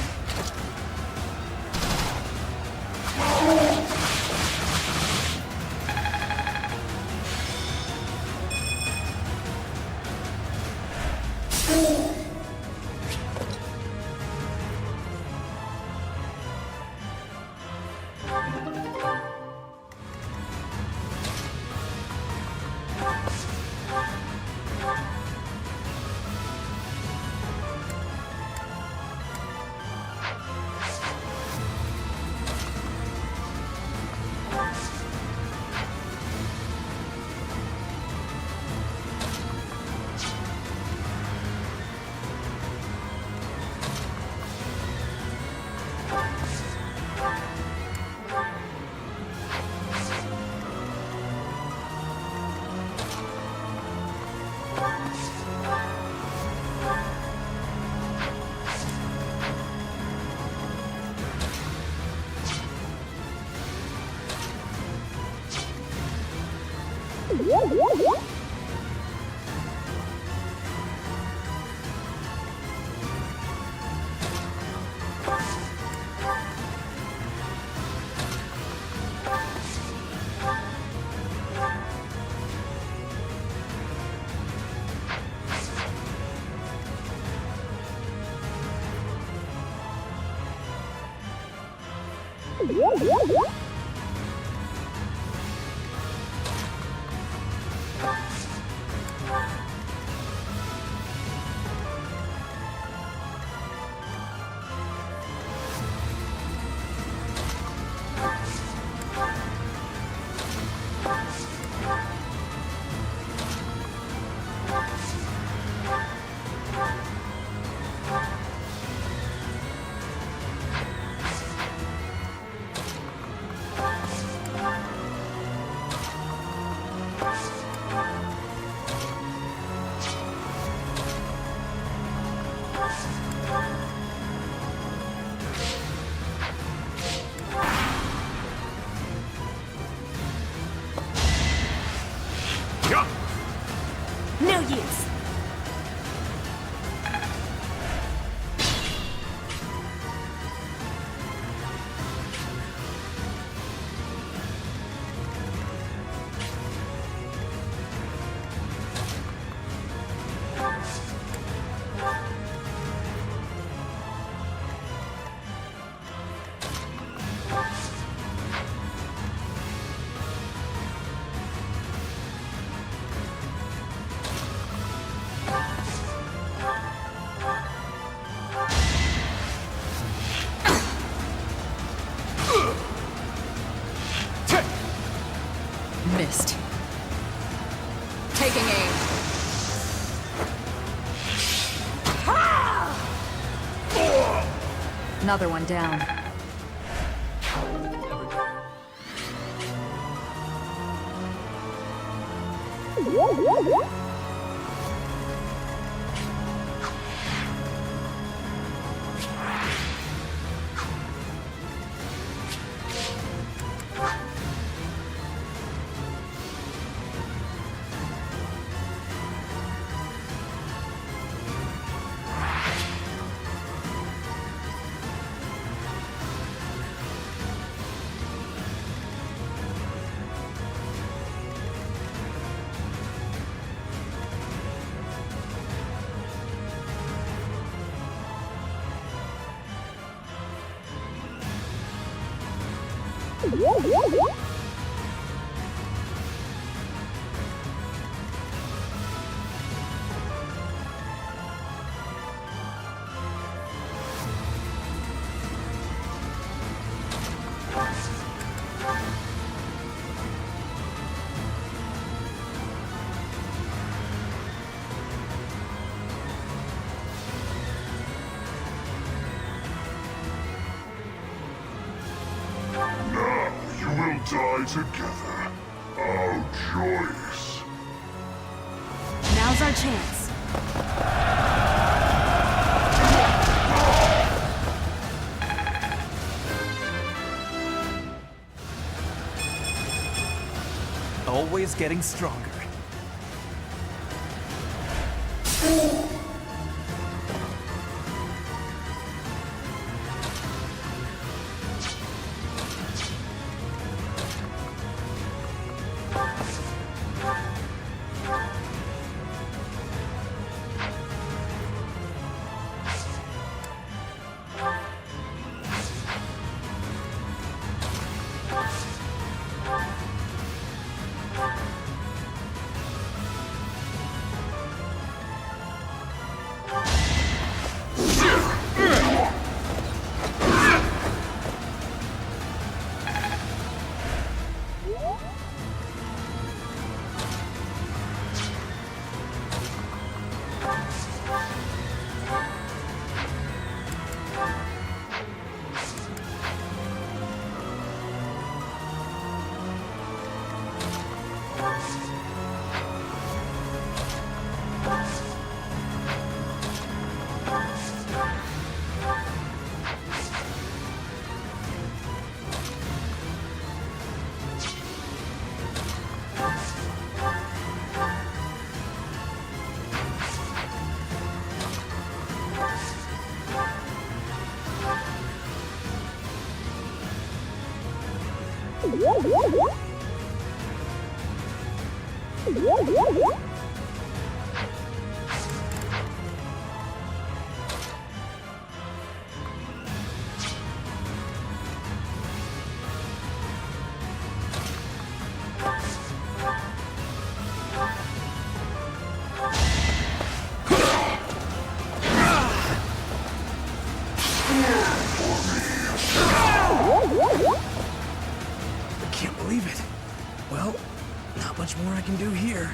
Another one down. Die together. How joyous. Now's our chance. Always getting stronger. Can't believe it. Well, not much more I can do here.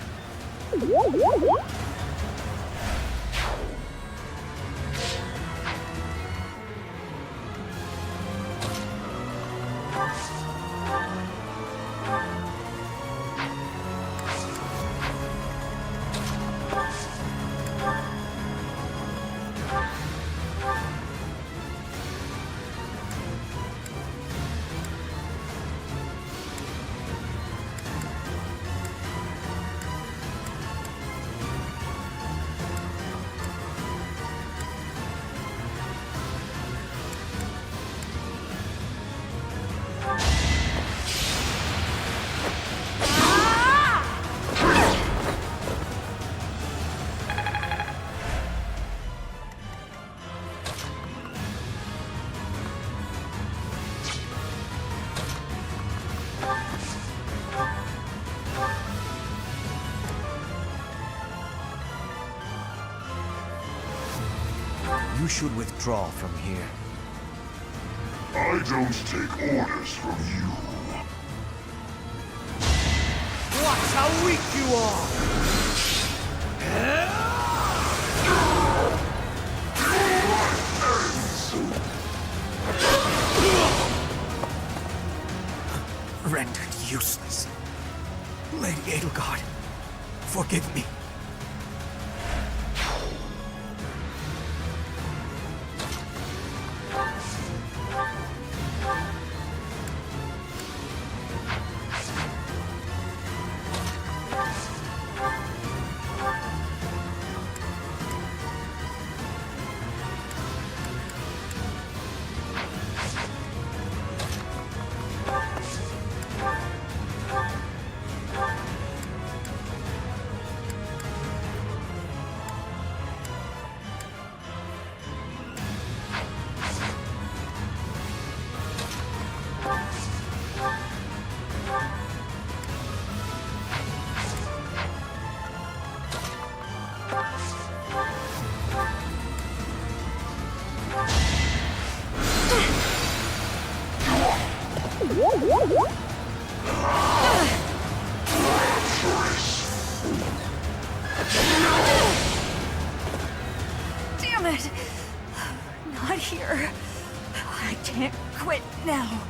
You should withdraw from here. I don't take orders from you. Watch how weak you are! useless. Lady Edelgard, forgive me. Damn it! Not here. I can't quit now.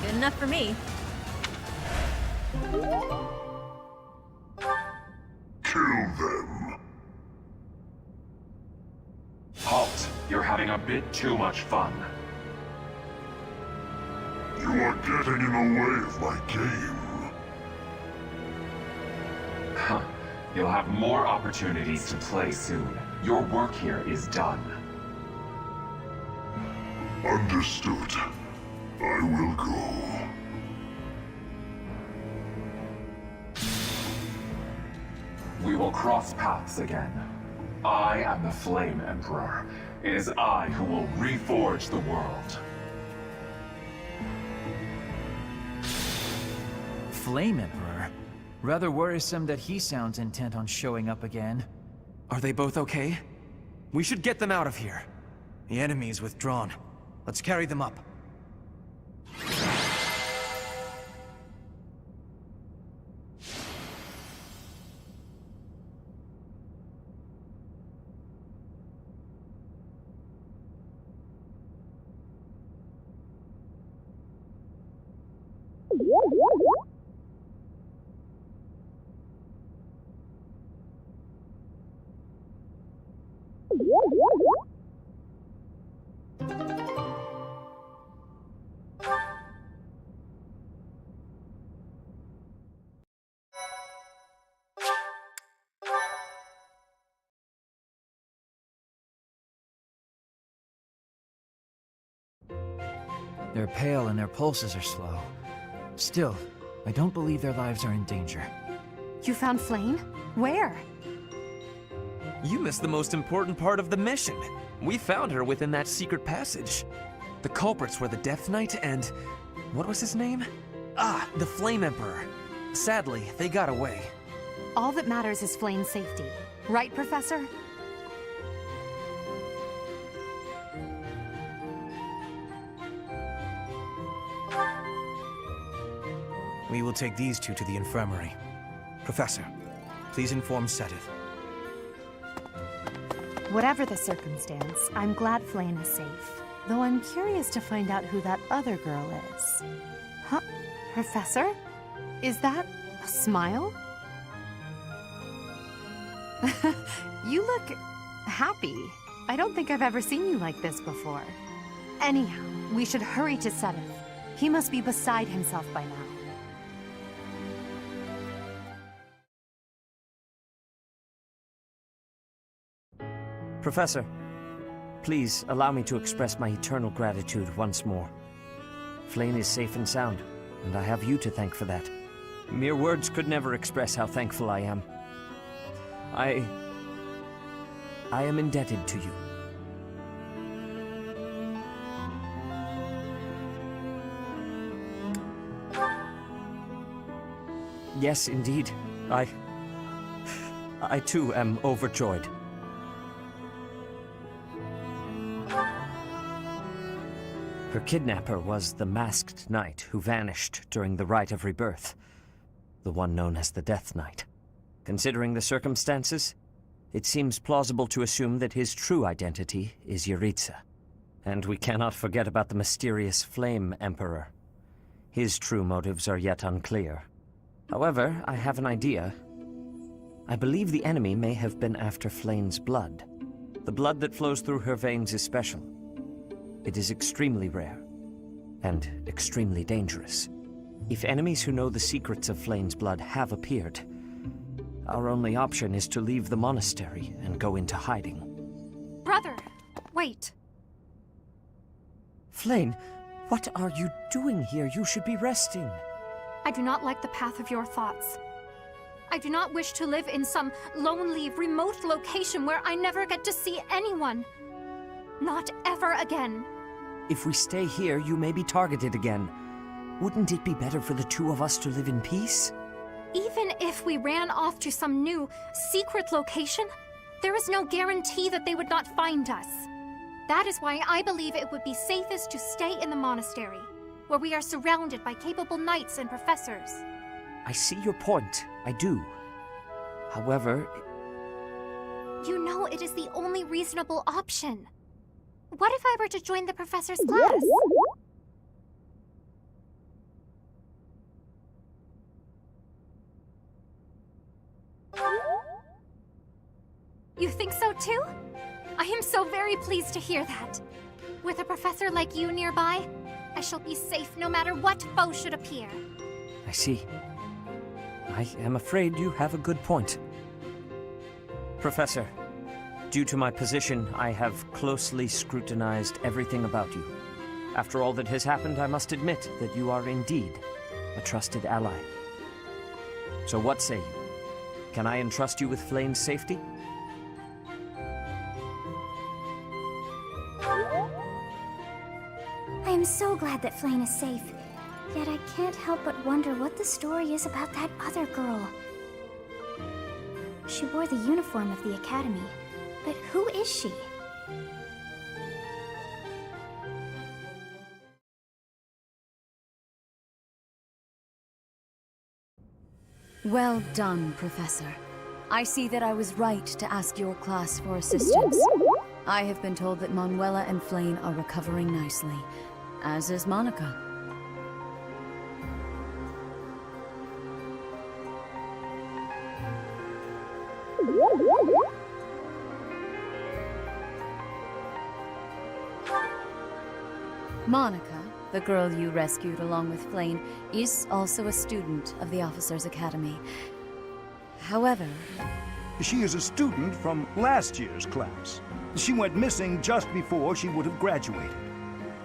Good enough for me. Kill them. Halt! You're having a bit too much fun. You are getting in the way of my game. Huh. You'll have more opportunities to play soon. Your work here is done. Understood. I will go. We will cross paths again. I am the Flame Emperor. It is I who will reforge the world. Flame Emperor? Rather worrisome that he sounds intent on showing up again. Are they both okay? We should get them out of here. The enemy is withdrawn. Let's carry them up. They're pale and their pulses are slow. Still, I don't believe their lives are in danger. You found Flayn? Where? You missed the most important part of the mission. We found her within that secret passage. The culprits were the Death Knight and... what was his name? Ah, the Flame Emperor. Sadly, they got away. All that matters is Flayn's safety. Right, Professor? We will take these two to the infirmary. Professor, please inform Sedith. Whatever the circumstance, I'm glad Flayn is safe. Though I'm curious to find out who that other girl is. Huh? Professor? Is that a smile? You look happy. I don't think I've ever seen you like this before. Anyhow, we should hurry to Sedith. He must be beside himself by now. Professor, please allow me to express my eternal gratitude once more. Flayn is safe and sound, and I have you to thank for that. Mere words could never express how thankful I am. I am indebted to you. Yes, indeed. I too am overjoyed. Her kidnapper was the masked knight who vanished during the Rite of Rebirth, the one known as the Death Knight. Considering the circumstances, it seems plausible to assume that his true identity is Yuritsa. And we cannot forget about the mysterious Flame Emperor. His true motives are yet unclear. However, I have an idea. I believe the enemy may have been after Flayn's blood. The blood that flows through her veins is special. It is extremely rare, and extremely dangerous. If enemies who know the secrets of Flayn's blood have appeared, our only option is to leave the monastery and go into hiding. Brother, wait. Flayn, what are you doing here? You should be resting. I do not like the path of your thoughts. I do not wish to live in some lonely, remote location where I never get to see anyone. Not ever again. If we stay here, you may be targeted again. Wouldn't it be better for the two of us to live in peace? Even if we ran off to some new, secret location, there is no guarantee that they would not find us. That is why I believe it would be safest to stay in the monastery, where we are surrounded by capable knights and professors. I see your point. I do. However... You know it is the only reasonable option. What if I were to join the professor's class? You think so too? I am so very pleased to hear that. With a professor like you nearby, I shall be safe no matter what foe should appear. I see. I am afraid you have a good point. Professor, due to my position, I have closely scrutinized everything about you. After all that has happened, I must admit that you are indeed a trusted ally. So what say you? Can I entrust you with Flayn's safety? I am so glad that Flayn is safe. Yet I can't help but wonder what the story is about that other girl. She wore the uniform of the academy, but who is she? Well done, Professor. I see that I was right to ask your class for assistance. I have been told that Manuela and Flayn are recovering nicely, as is Monica. Monica, the girl you rescued along with Flayn, is also a student of the Officers' Academy. However... She is a student from last year's class. She went missing just before she would have graduated.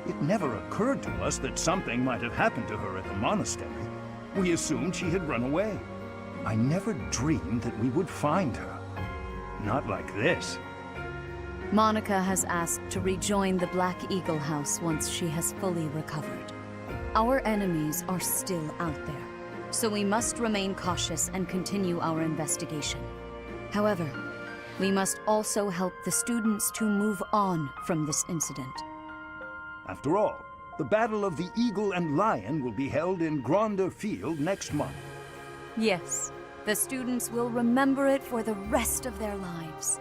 It never occurred to us that something might have happened to her at the monastery. We assumed she had run away. I never dreamed that we would find her. Not like this. Monica has asked to rejoin the Black Eagle House once she has fully recovered. Our enemies are still out there, so we must remain cautious and continue our investigation. However, we must also help the students to move on from this incident. After all, the Battle of the Eagle and Lion will be held in Gronder Field next month. Yes, the students will remember it for the rest of their lives.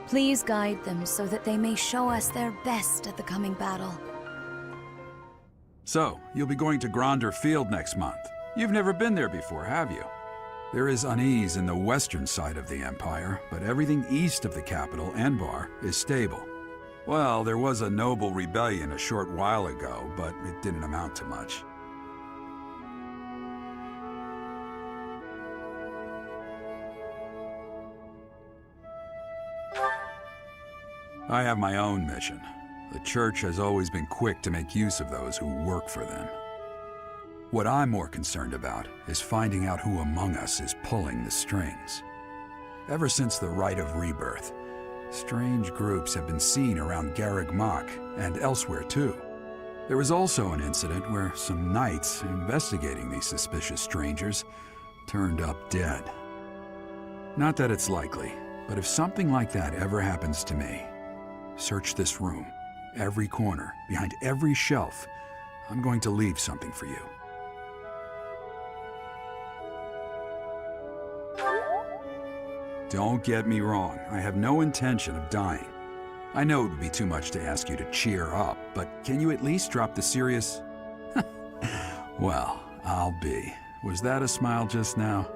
Please guide them so that they may show us their best at the coming battle. So, you'll be going to Gronder Field next month. You've never been there before, have you? There is unease in the western side of the Empire, but everything east of the capital, Enbar, is stable. Well, there was a noble rebellion a short while ago, but it didn't amount to much. I have my own mission. The Church has always been quick to make use of those who work for them. What I'm more concerned about is finding out who among us is pulling the strings. Ever since the Rite of Rebirth, strange groups have been seen around Garreg Mach and elsewhere too. There was also an incident where some knights investigating these suspicious strangers turned up dead. Not that it's likely, but if something like that ever happens to me, search this room. every corner, behind every shelf, I'm going to leave something for you. Don't get me wrong, I have no intention of dying. I know it would be too much to ask you to cheer up, but can you at least drop the serious... Well, I'll be. Was that a smile just now?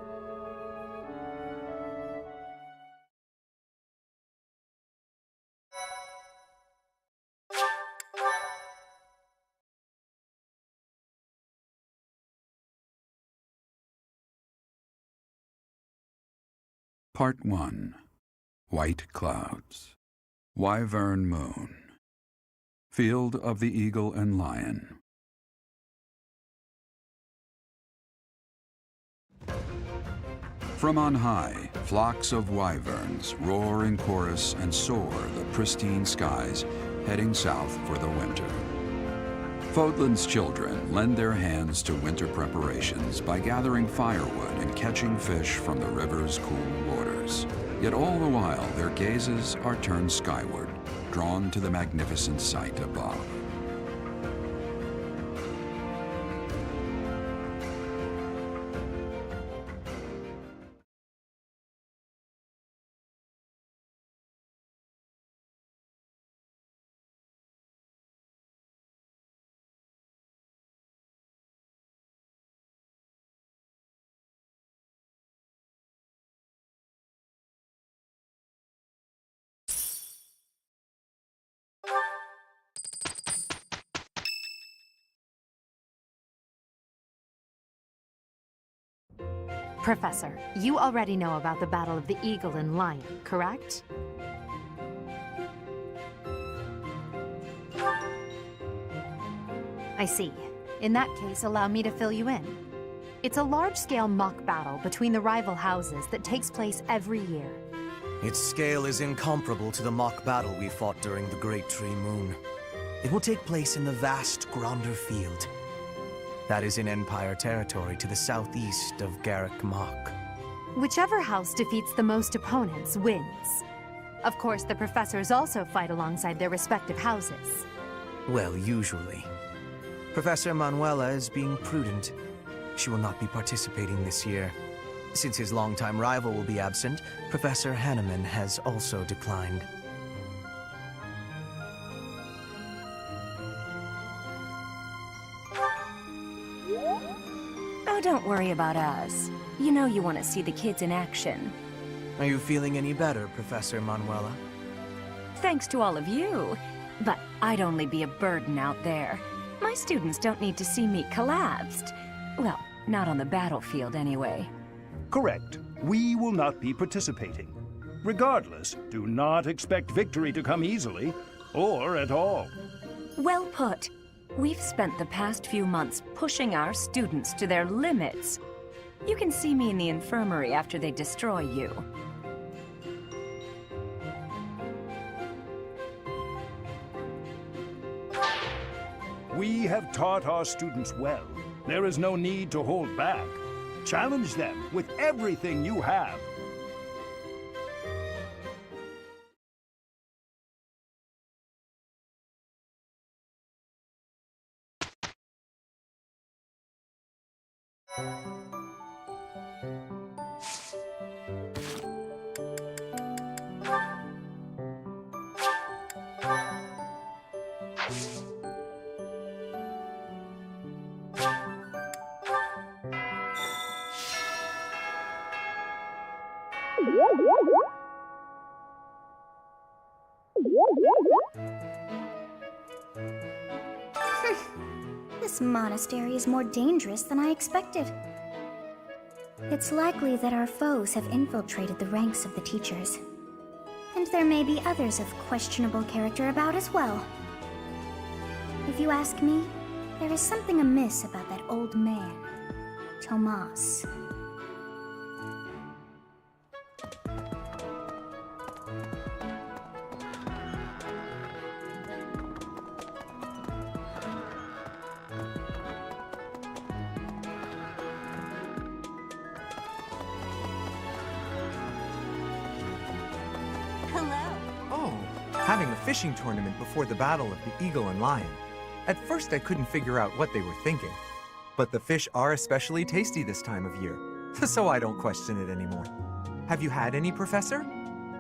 Part 1. White Clouds. Wyvern Moon. Field of the Eagle and Lion. From on high, flocks of wyverns roar in chorus and soar the pristine skies, heading south for the winter. Fodlan's children lend their hands to winter preparations by gathering firewood and catching fish from the river's cool waters. Yet all the while, their gazes are turned skyward, drawn to the magnificent sight above. Professor, you already know about the Battle of the Eagle and Lion, correct? I see. In that case, allow me to fill you in. It's a large-scale mock battle between the rival houses that takes place every year. Its scale is incomparable to the mock battle we fought during the Great Tree Moon. It will take place in the vast Gronder Field. That is in Empire territory to the southeast of Garrick Mach. Whichever house defeats the most opponents wins. Of course, the professors also fight alongside their respective houses. Well, usually. Professor Manuela is being prudent. She will not be participating this year. Since his longtime rival will be absent, Professor Hanneman has also declined. Oh, don't worry about us. You know you want to see the kids in action. Are you feeling any better, Professor Manuela? Thanks to all of you. But I'd only be a burden out there. My students don't need to see me collapsed. Well, not on the battlefield anyway. Correct. We will not be participating. Regardless, do not expect victory to come easily, or at all. Well put. We've spent the past few months pushing our students to their limits. You can see me in the infirmary after they destroy you. We have taught our students well. There is no need to hold back. Challenge them with everything you have. This monastery is more dangerous than I expected. It's likely that our foes have infiltrated the ranks of the teachers. And there may be others of questionable character about as well. If you ask me, there is something amiss about that old man, Tomas. having a fishing tournament before the Battle of the Eagle and Lion. At first I couldn't figure out what they were thinking, but the fish are especially tasty this time of year, so I don't question it anymore. Have you had any, Professor?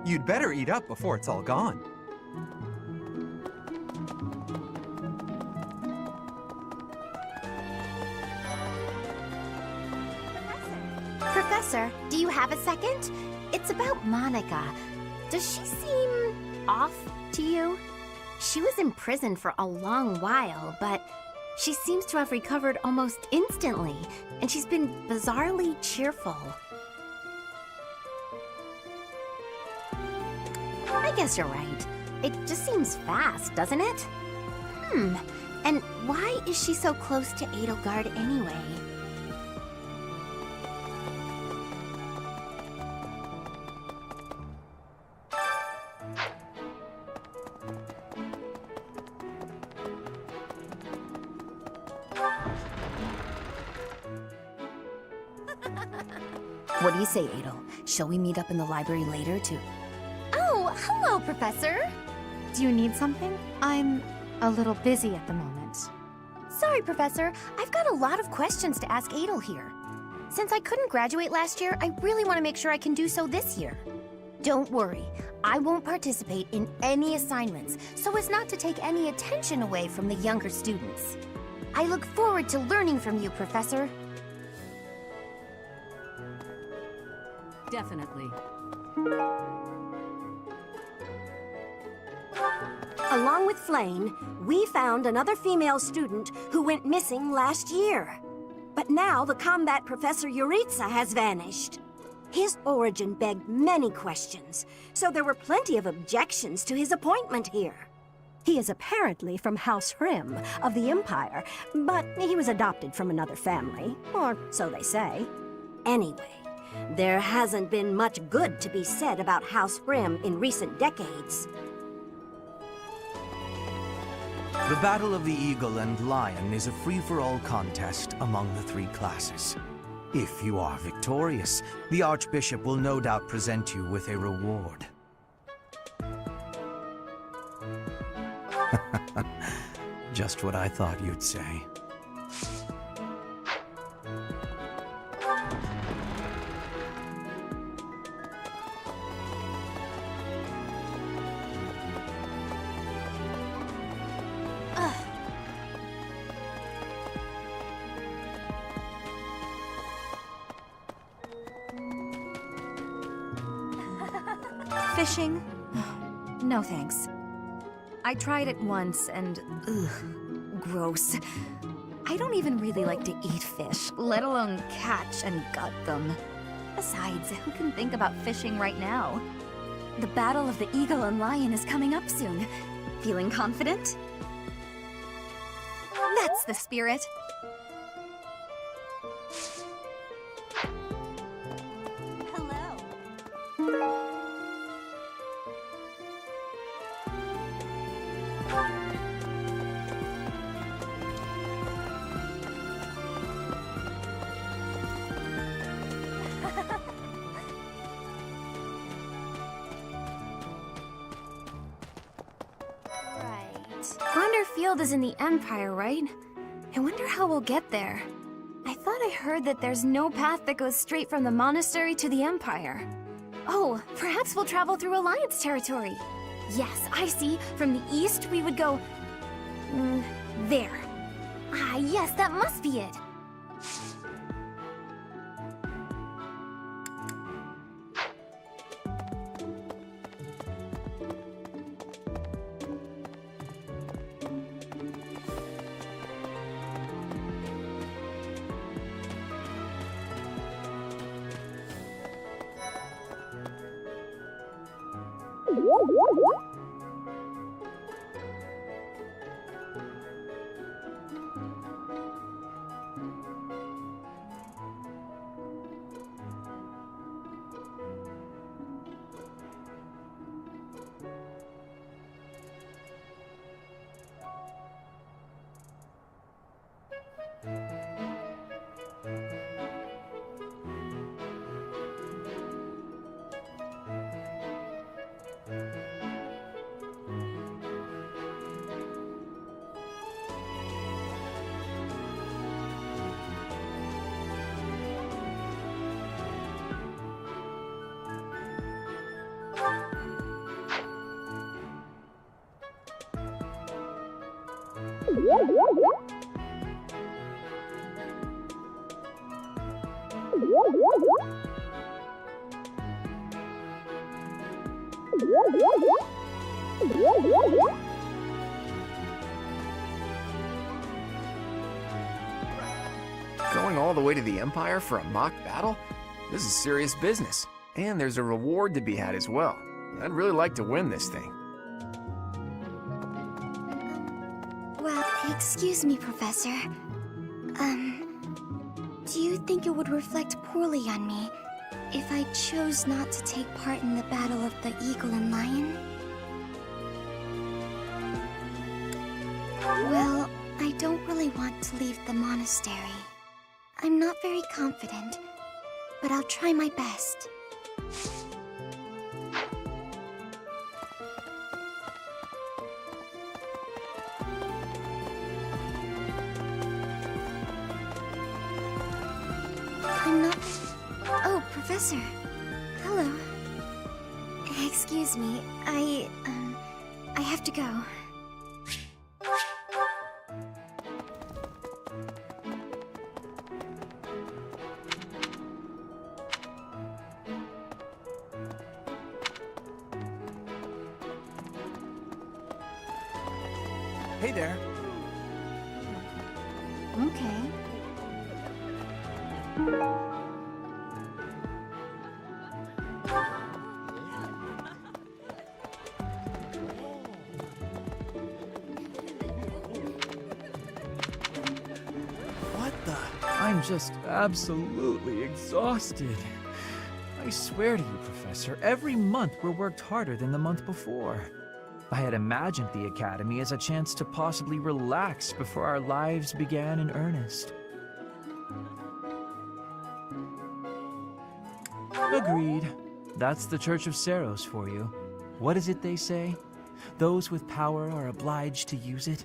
You'd better eat up before it's all gone. Professor, do you have a second? It's about Monica. Does she seem off to you? She was in prison for a long while, but she seems to have recovered almost instantly, and she's been bizarrely cheerful. I guess you're right. It just seems fast, doesn't it? And why is she so close to Edelgard anyway? What do you say, Adel? Shall we meet up in the library later to... Oh, hello, Professor! Do you need something? I'm a little busy at the moment. Sorry, Professor. I've got a lot of questions to ask Adel here. Since I couldn't graduate last year, I really want to make sure I can do so this year. Don't worry. I won't participate in any assignments, so as not to take any attention away from the younger students. I look forward to learning from you, Professor. Definitely. Along with Flayn, we found another female student who went missing last year. But now the combat professor Yuritsa has vanished. His origin begged many questions, so there were plenty of objections to his appointment here. He is apparently from House Hrim of the Empire, but he was adopted from another family, or so they say. Anyway, there hasn't been much good to be said about House Hrim in recent decades. The Battle of the Eagle and Lion is a free-for-all contest among the three classes. If you are victorious, the Archbishop will no doubt present you with a reward. Just what I thought you'd say. Fishing? No thanks. I tried it once and gross. I don't even really like to eat fish, let alone catch and gut them. Besides, who can think about fishing right now? The Battle of the Eagle and Lion is coming up soon. Feeling confident? That's the spirit. Field is in the Empire, right? I wonder how we'll get there. I thought I heard that there's no path that goes straight from the monastery to the Empire. Oh, perhaps we'll travel through Alliance territory. Yes, I see. From the east, we would go... there. Ah, yes, that must be it. Going all the way to the Empire for a mock battle? This is serious business. And there's a reward to be had as well. I'd really like to win this thing. Well, excuse me, Professor. Do you think it would reflect poorly on me if I chose not to take part in the Battle of the Eagle and Lion? Well, I don't really want to leave the monastery. I'm not very confident, but I'll try my best. I'm not... Oh, Professor. Hello. Excuse me, I have to go. Hey there. Okay. What the? I'm just absolutely exhausted. I swear to you, Professor, every month we're worked harder than the month before. I had imagined the Academy as a chance to possibly relax before our lives began in earnest. Agreed. That's the Church of Seros for you. What is it they say? Those with power are obliged to use it.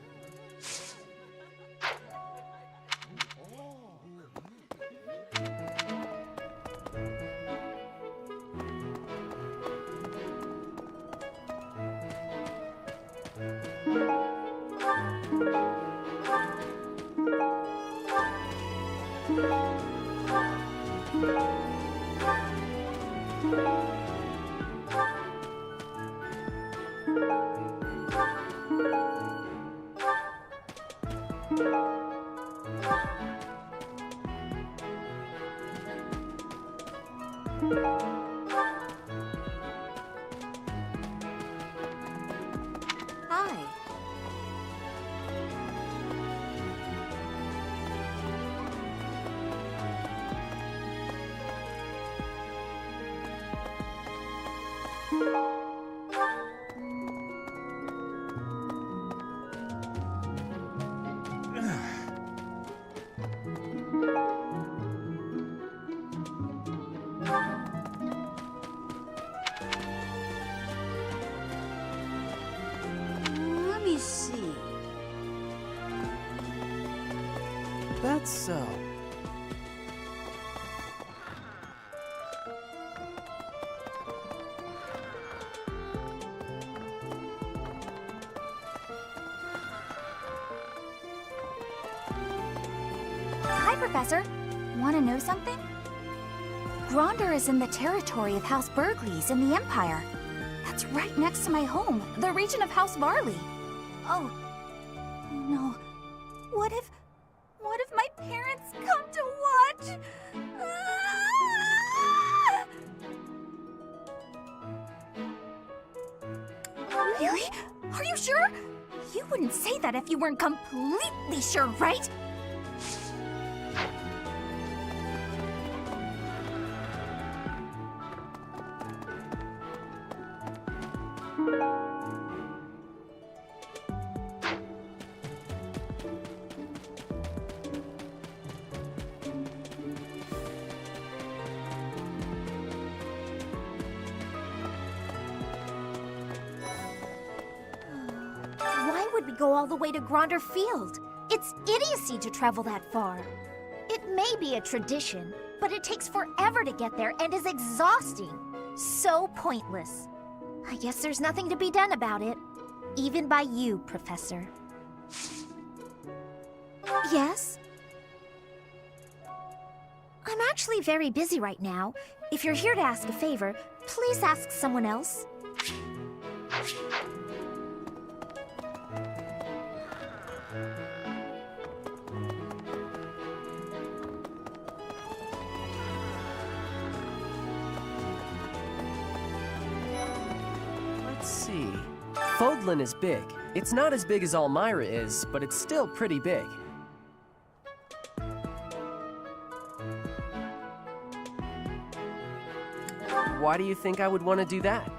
Hi. Let me see. That's so. Hi, Professor. Want to know something? Gronder is in the territory of House Burgleys in the Empire. That's right next to my home, the region of House Varley. Oh, no. What if my parents come to watch? Ah! Really? Are you sure? You wouldn't say that if you weren't completely sure, right? Why would we go all the way to Gronder Field? It's idiocy to travel that far. It may be a tradition, but it takes forever to get there and is exhausting. So pointless. I guess there's nothing to be done about it. Even by you, Professor. Yes? I'm actually very busy right now. If you're here to ask a favor, please ask someone else. Let's see. Fodlan is big. It's not as big as Almyra is, but it's still pretty big. Why do you think I would want to do that?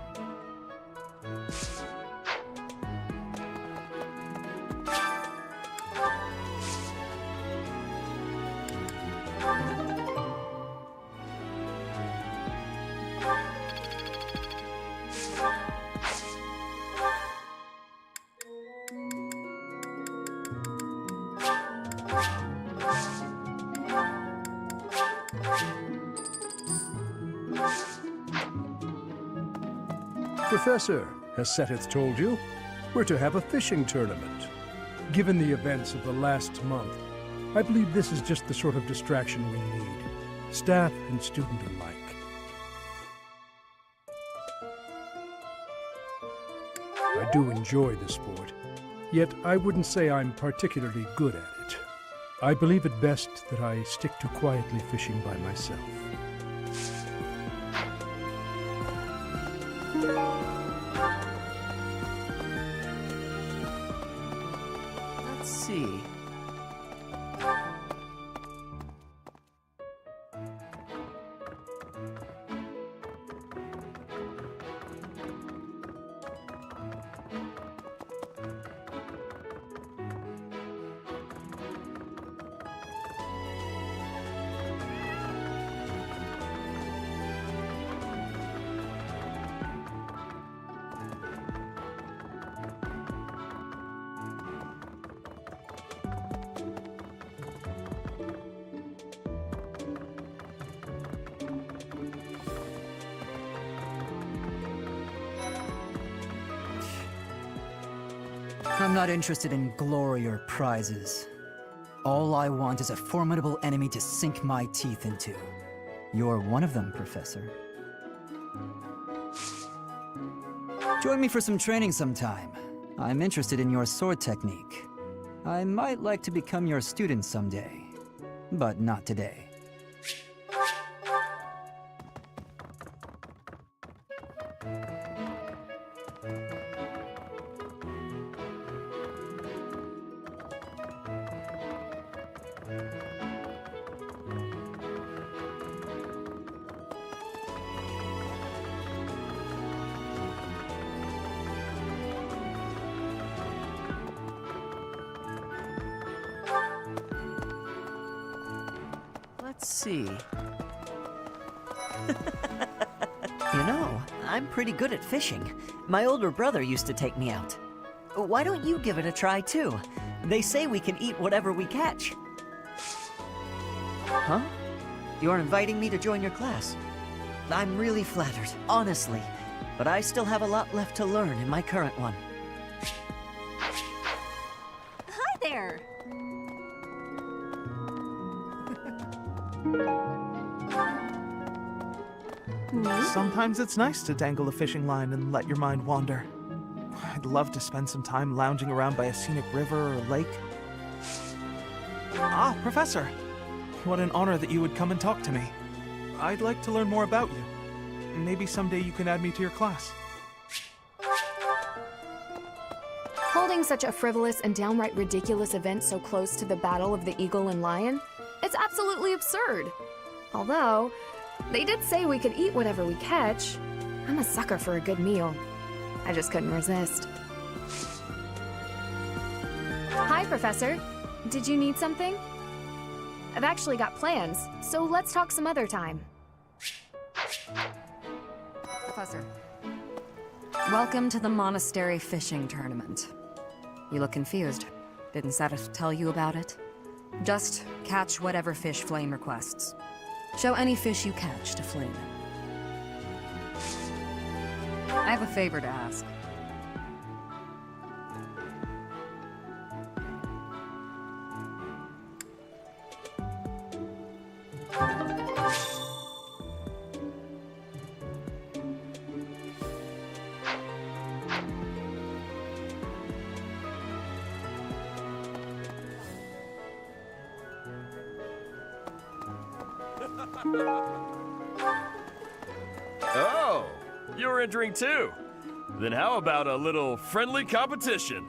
Professor, has Seteth told you? We're to have a fishing tournament. Given the events of the last month, I believe this is just the sort of distraction we need, staff and student alike. I do enjoy the sport, yet I wouldn't say I'm particularly good at it. I believe it best that I stick to quietly fishing by myself. Let's see. I'm not interested in glory or prizes. All I want is a formidable enemy to sink my teeth into. You're one of them, Professor. Join me for some training sometime. I'm interested in your sword technique. I might like to become your student someday, but not today. Let's see. You know, I'm pretty good at fishing. My older brother used to take me out. Why don't you give it a try, too? They say we can eat whatever we catch. Huh? You're inviting me to join your class? I'm really flattered, honestly. But I still have a lot left to learn in my current one. Hi there! Sometimes it's nice to dangle a fishing line and let your mind wander. I'd love to spend some time lounging around by a scenic river or lake. Ah, Professor! What an honor that you would come and talk to me. I'd like to learn more about you. Maybe someday you can add me to your class. Holding such a frivolous and downright ridiculous event so close to the Battle of the Eagle and Lion? It's absolutely absurd. Although, they did say we could eat whatever we catch. I'm a sucker for a good meal. I just couldn't resist. Hi, Professor. Did you need something? I've actually got plans, so let's talk some other time. Professor. Welcome to the monastery fishing tournament. You look confused. Didn't Seteth tell you about it? Just catch whatever fish Flayn requests. Show any fish you catch to Flayn. I have a favor to ask. Oh, you're entering too. Then how about a little friendly competition?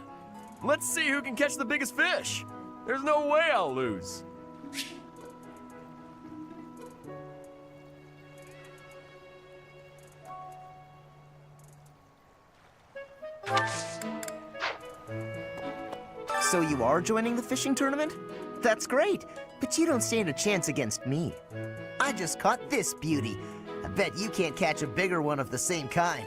Let's see who can catch the biggest fish. There's no way I'll lose. So you are joining the fishing tournament? That's great, but you don't stand a chance against me. I just caught this beauty. I bet you can't catch a bigger one of the same kind.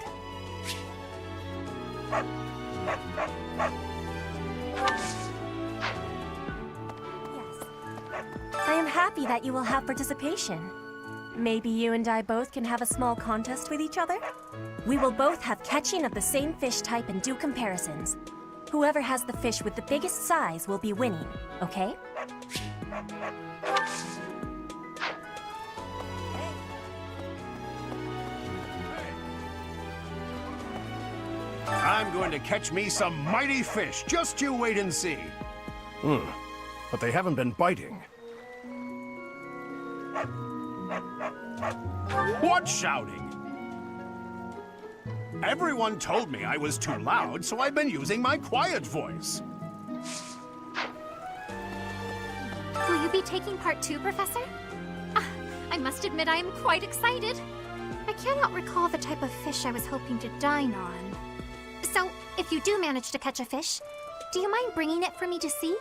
I am happy that you will have participation. Maybe you and I both can have a small contest with each other? We will both have catching of the same fish type and do comparisons. Whoever has the fish with the biggest size will be winning, okay? I'm going to catch me some mighty fish. Just you wait and see. But they haven't been biting. What shouting? Everyone told me I was too loud, so I've been using my quiet voice. Will you be taking part too, Professor? I must admit I am quite excited. I cannot recall the type of fish I was hoping to dine on. So, if you do manage to catch a fish, do you mind bringing it for me to see?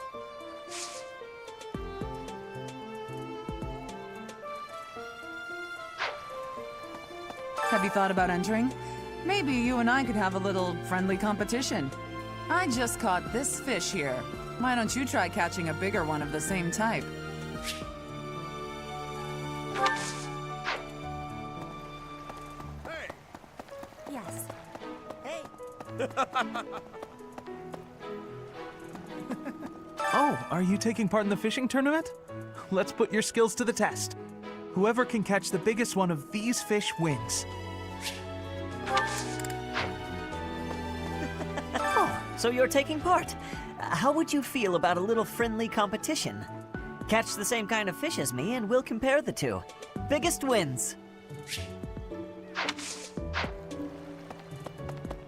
Have you thought about entering? Maybe you and I could have a little friendly competition. I just caught this fish here. Why don't you try catching a bigger one of the same type? Yes. Oh, are you taking part in the fishing tournament? Let's put your skills to the test. Whoever can catch the biggest one of these fish wins. Oh, so you're taking part. How would you feel about a little friendly competition? Catch the same kind of fish as me and we'll compare the two. Biggest wins.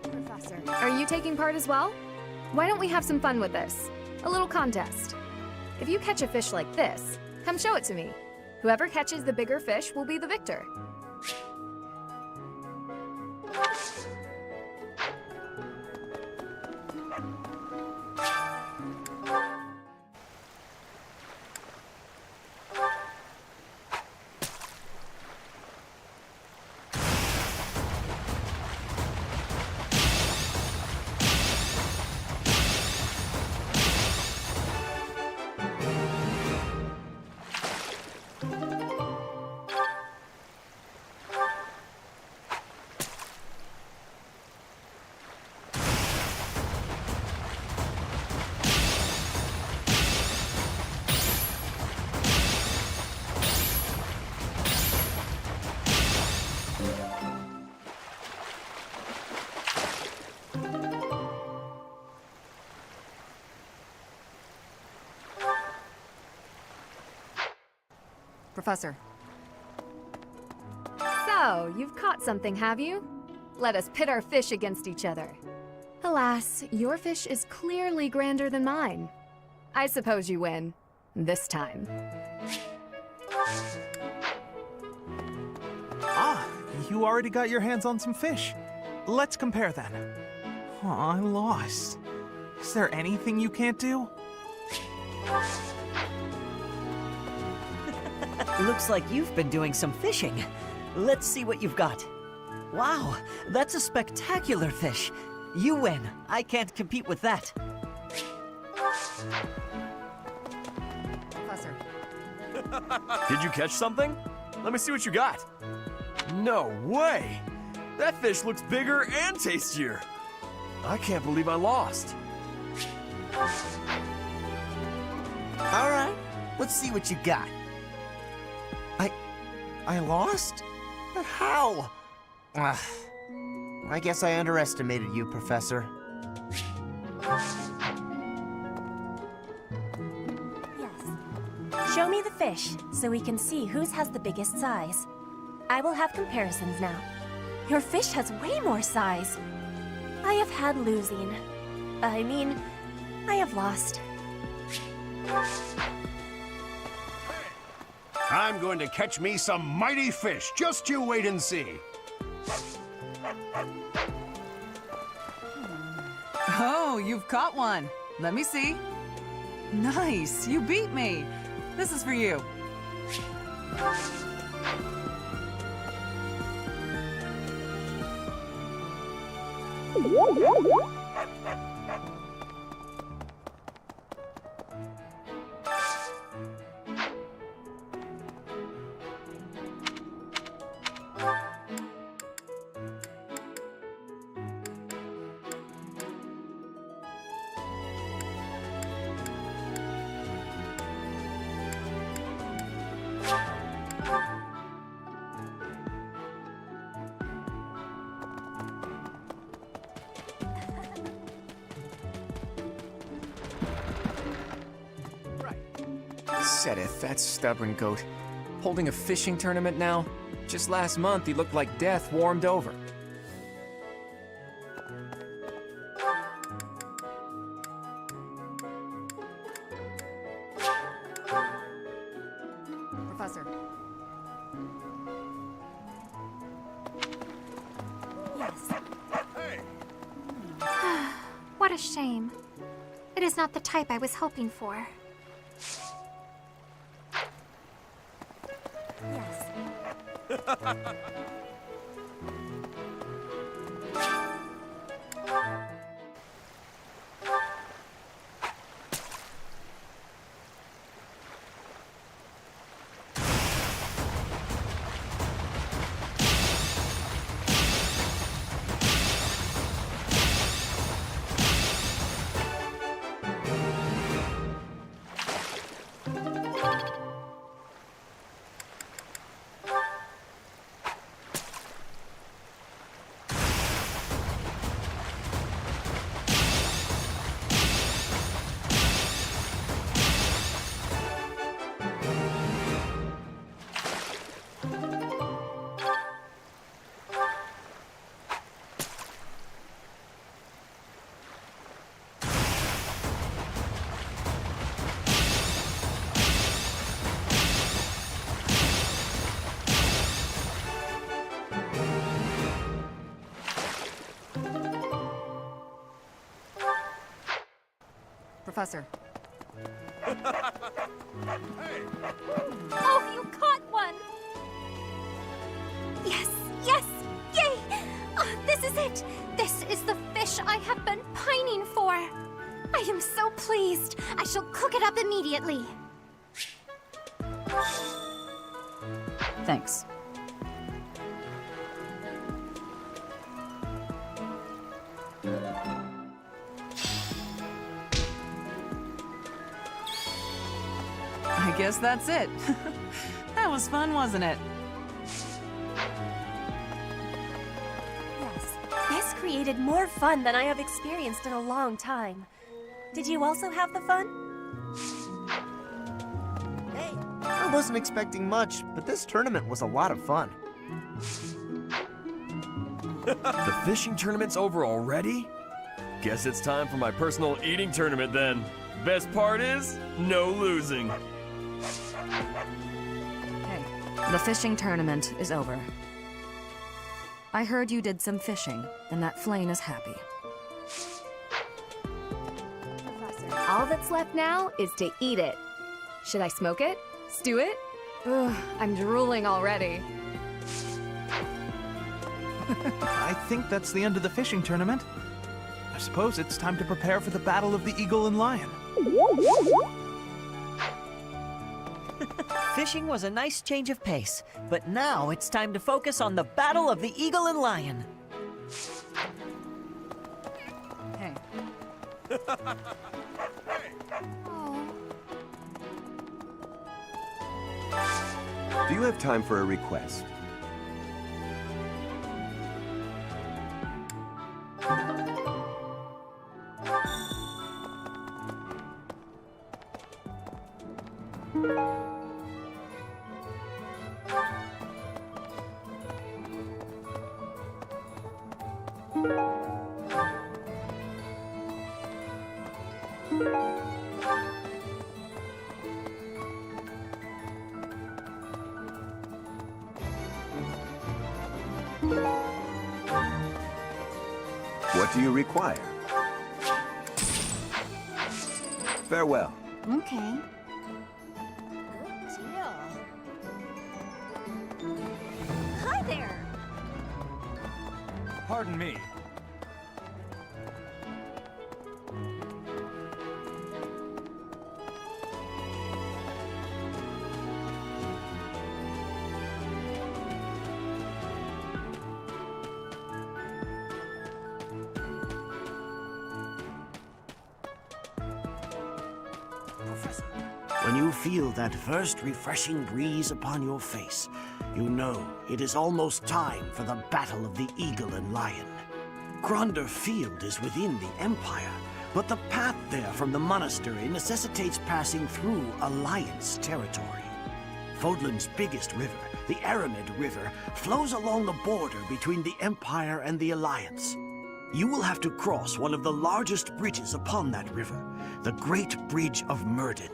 Professor, are you taking part as well? Why don't we have some fun with this? A little contest. If you catch a fish like this, come show it to me. Whoever catches the bigger fish will be the victor. Professor. So, you've caught something, have you? Let us pit our fish against each other. Alas, your fish is clearly grander than mine. I suppose you win. This time. Ah, you already got your hands on some fish. Let's compare then. Oh, I lost. Is there anything you can't do? Looks like you've been doing some fishing. Let's see what you've got. Wow, that's a spectacular fish. You win. I can't compete with that. Professor. Did you catch something? Let me see what you got. No way! That fish looks bigger and tastier. I can't believe I lost. All right, let's see what you got. I lost? But how? I guess I underestimated you, Professor. Show me the fish, so we can see whose has the biggest size. I will have comparisons now. Your fish has way more size. I have had losing. I mean, I have lost. I'm going to catch me some mighty fish. Just you wait and see. Oh, you've caught one. Let me see. Nice, you beat me. This is for you. Sedith, that stubborn goat. Holding a fishing tournament now? Just last month, he looked like death warmed over. Professor. Yes. What a shame. It is not the type I was hoping for. Professor. Oh, you caught one! Yes, yes, yay! Oh, this is it! This is the fish I have been pining for! I am so pleased! I shall cook it up immediately! Thanks. I guess that's it. That was fun, wasn't it? Yes. This created more fun than I have experienced in a long time. Did you also have the fun? Hey, I wasn't expecting much, but this tournament was a lot of fun. The fishing tournament's over already? Guess it's time for my personal eating tournament then. Best part is, no losing. Hey, the fishing tournament is over. I heard you did some fishing, and that Flayn is happy. All that's left now is to eat it. Should I smoke it? Stew it? Ugh, I'm drooling already. I think that's the end of the fishing tournament. I suppose it's time to prepare for the Battle of the Eagle and Lion. Fishing was a nice change of pace, but now it's time to focus on the Battle of the Eagle and Lion. Hey. Do you have time for a request? What do you require? Farewell. Okay. Hi there! Pardon me. When you feel that first refreshing breeze upon your face, you know it is almost time for the battle of the eagle and lion. Gronder Field is within the Empire, but the path there from the monastery necessitates passing through Alliance territory. Fodlan's biggest river, the Aramid River, flows along the border between the Empire and the Alliance. You will have to cross one of the largest bridges upon that river, the Great Bridge of Myrden.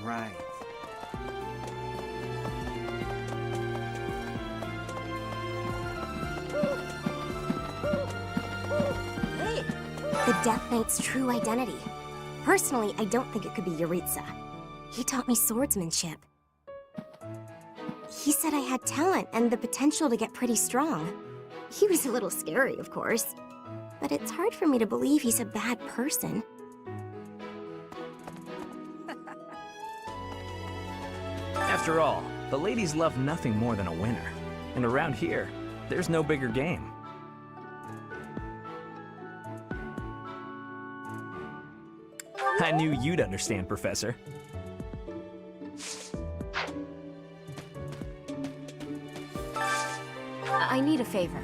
Right. The Death Knight's true identity. Personally, I don't think it could be Yuritsa. He taught me swordsmanship. He said I had talent and the potential to get pretty strong. He was a little scary, of course. But it's hard for me to believe he's a bad person. After all, the ladies love nothing more than a winner. And around here, there's no bigger game. I knew you'd understand, Professor. I need a favor.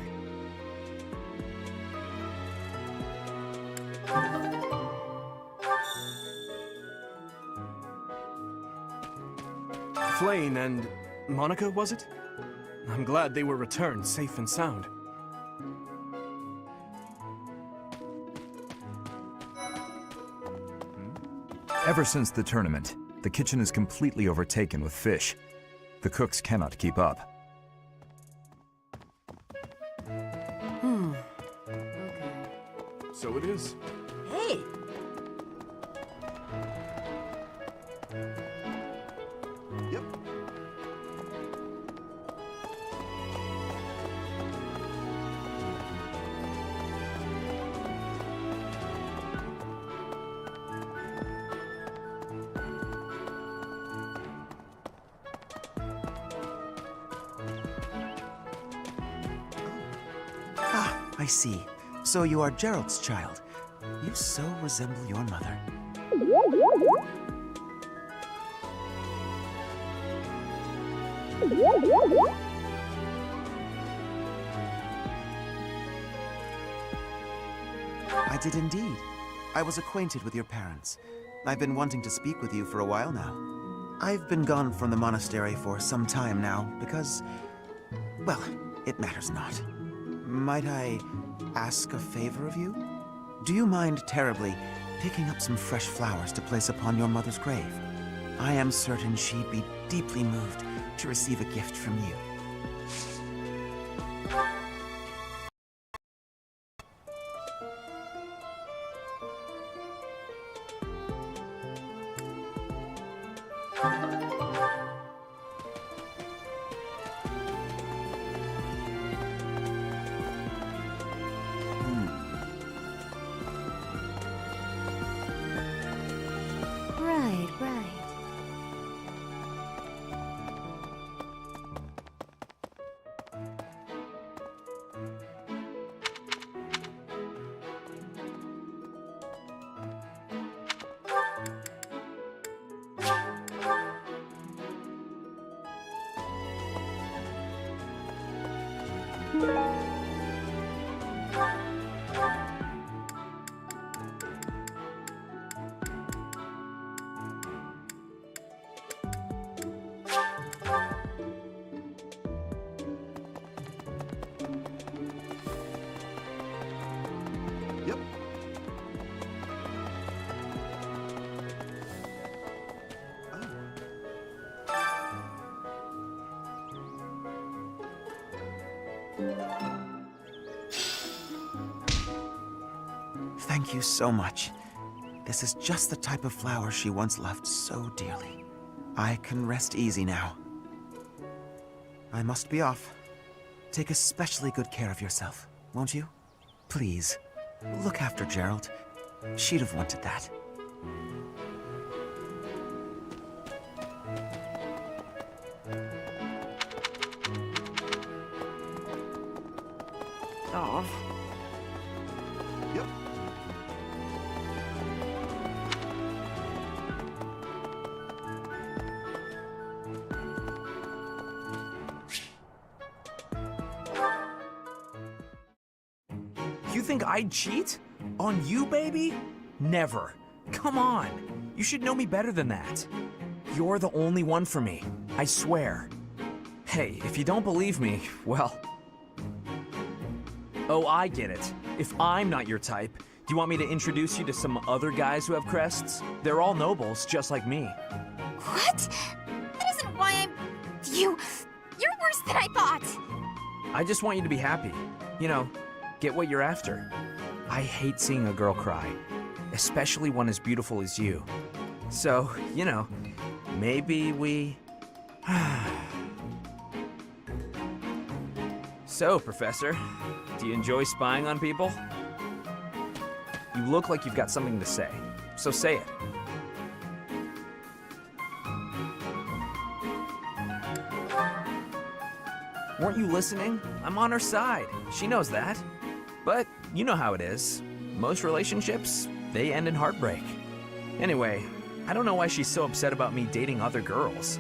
Flayn and Monica, was it? I'm glad they were returned safe and sound. Ever since the tournament, the kitchen is completely overtaken with fish. The cooks cannot keep up. So it is. Hey! Yep. Ah, I see. So you are Gerald's child. You so resemble your mother. I did indeed. I was acquainted with your parents. I've been wanting to speak with you for a while now. I've been gone from the monastery for some time now because, well, it matters not. Might I ask a favor of you? Do you mind terribly picking up some fresh flowers to place upon your mother's grave? I am certain she'd be deeply moved to receive a gift from you. Thank you so much. This is just the type of flower she once loved so dearly. I can rest easy now. I must be off. Take especially good care of yourself, won't you? Please, look after Gerald. She'd have wanted that. Oh. Yep. You think I'd cheat? On you, baby? Never. Come on. You should know me better than that. You're the only one for me. I swear. Hey, if you don't believe me, well... Oh, I get it. If I'm not your type, do you want me to introduce you to some other guys who have crests? They're all nobles, just like me. What? That isn't why I'm... You're worse than I thought! I just want you to be happy. You know, get what you're after. I hate seeing a girl cry, especially one as beautiful as you. So, you know, maybe we... So, Professor, do you enjoy spying on people? You look like you've got something to say, so say it. Weren't you listening? I'm on her side. She knows that. But you know how it is. Most relationships, they end in heartbreak. Anyway, I don't know why she's so upset about me dating other girls.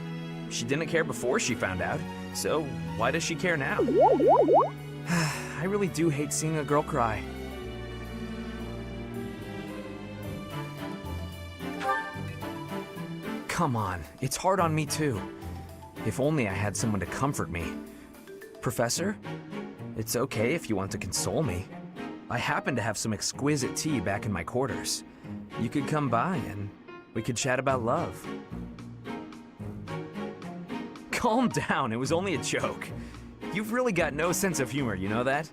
She didn't care before she found out, so why does she care now? I really do hate seeing a girl cry. Come on, it's hard on me too. If only I had someone to comfort me. Professor, it's okay if you want to console me. I happen to have some exquisite tea back in my quarters. You could come by and we could chat about love. Calm down, it was only a joke. You've really got no sense of humor, you know that?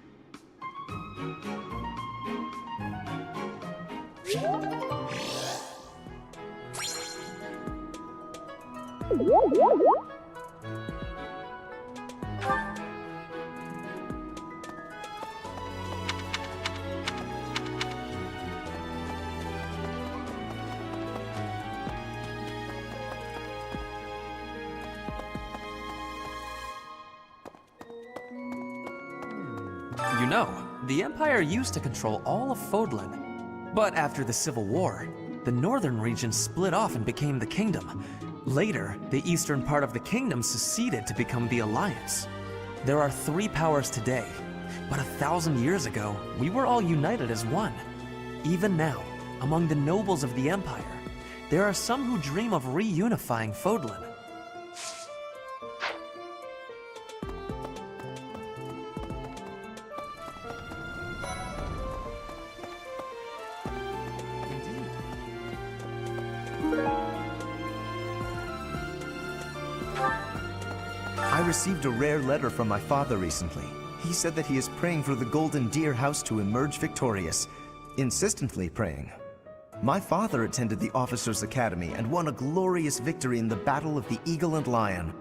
You know, the Empire used to control all of Fodlan. But after the Civil War, the northern region split off and became the Kingdom. Later, the eastern part of the Kingdom seceded to become the Alliance. There are 3 powers today, but 1,000 years ago, we were all united as one. Even now, among the nobles of the Empire, there are some who dream of reunifying Fodlan. I received a rare letter from my father recently. He said that he is praying for the Golden Deer House to emerge victorious. Insistently praying. My father attended the Officers' Academy and won a glorious victory in the Battle of the Eagle and Lion.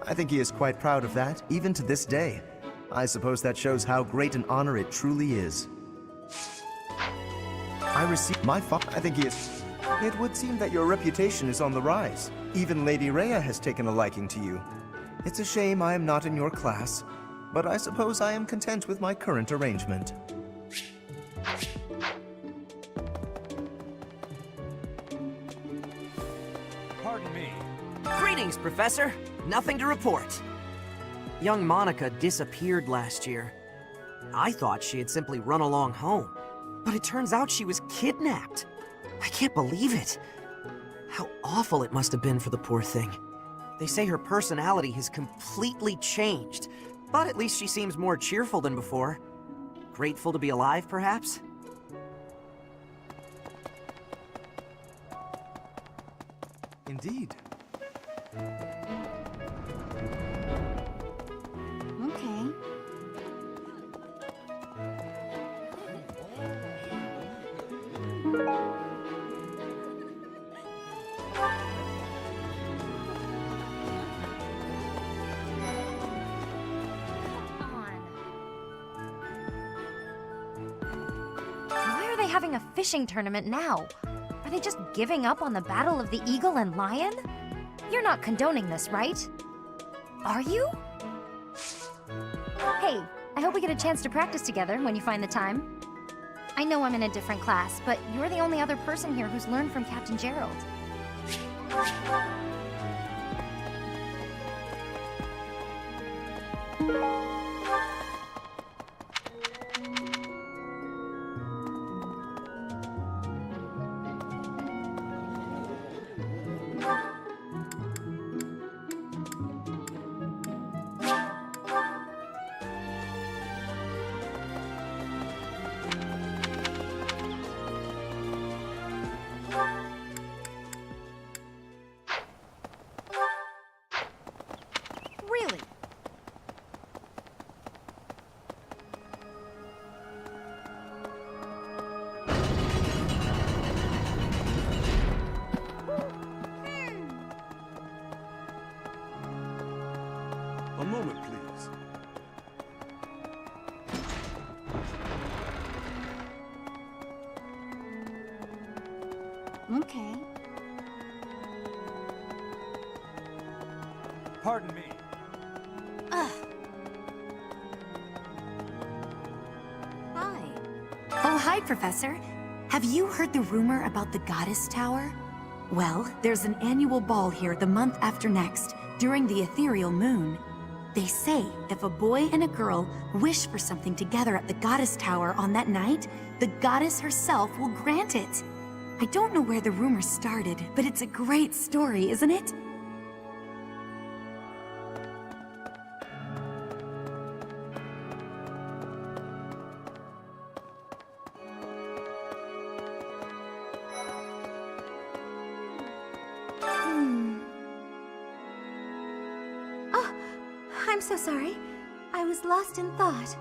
I think he is quite proud of that, even to this day. I suppose that shows how great an honor it truly is. I received my father. I think he is. It would seem that your reputation is on the rise. Even Lady Rhea has taken a liking to you. It's a shame I am not in your class, but I suppose I am content with my current arrangement. Pardon me. Greetings, Professor. Nothing to report. Young Monica disappeared last year. I thought she had simply run along home, but it turns out she was kidnapped. I can't believe it. How awful it must have been for the poor thing. They say her personality has completely changed, but at least she seems more cheerful than before. Grateful to be alive, perhaps? Indeed. Okay. having a fishing tournament now? Are they just giving up on the battle of the eagle and lion? You're not condoning this, right? Are you? Hey, I hope we get a chance to practice together when you find the time. I know I'm in a different class, but you're the only other person here who's learned from Captain Gerald. Really? A moment, please. Okay. Pardon me. Ugh. Hi. Oh, hi, Professor. Have you heard the rumor about the Goddess Tower? Well, there's an annual ball here the month after next, during the ethereal moon. They say if a boy and a girl wish for something together at the Goddess Tower on that night, the goddess herself will grant it. I don't know where the rumor started, but it's a great story, isn't it? Oh, I'm so sorry. I was lost in thought.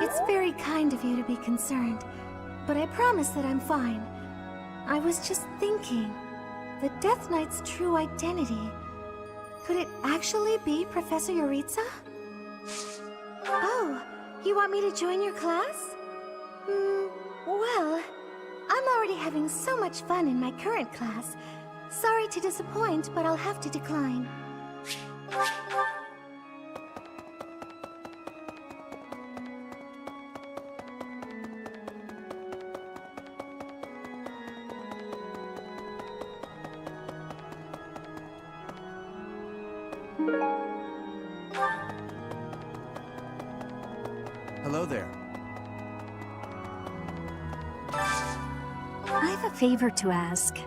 It's very kind of you to be concerned, but I promise that I'm fine. I was just thinking, the Death Knight's true identity. Could it actually be Professor Yuritsa? Oh, you want me to join your class? Well, I'm already having so much fun in my current class. Sorry to disappoint, but I'll have to decline. Hello there. I have a favor to ask.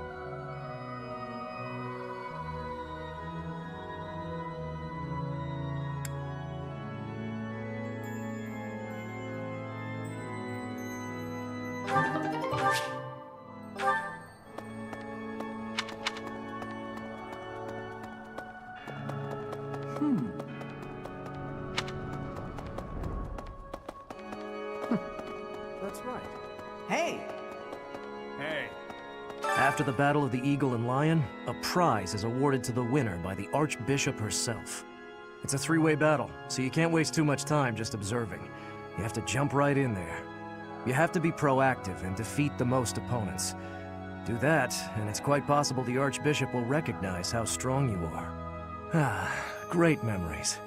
That's right. Hey! Hey. After the Battle of the Eagle and Lion, a prize is awarded to the winner by the Archbishop herself. It's a three-way battle, so you can't waste too much time just observing. You have to jump right in there. You have to be proactive and defeat the most opponents. Do that, and it's quite possible the Archbishop will recognize how strong you are. Ah, great memories.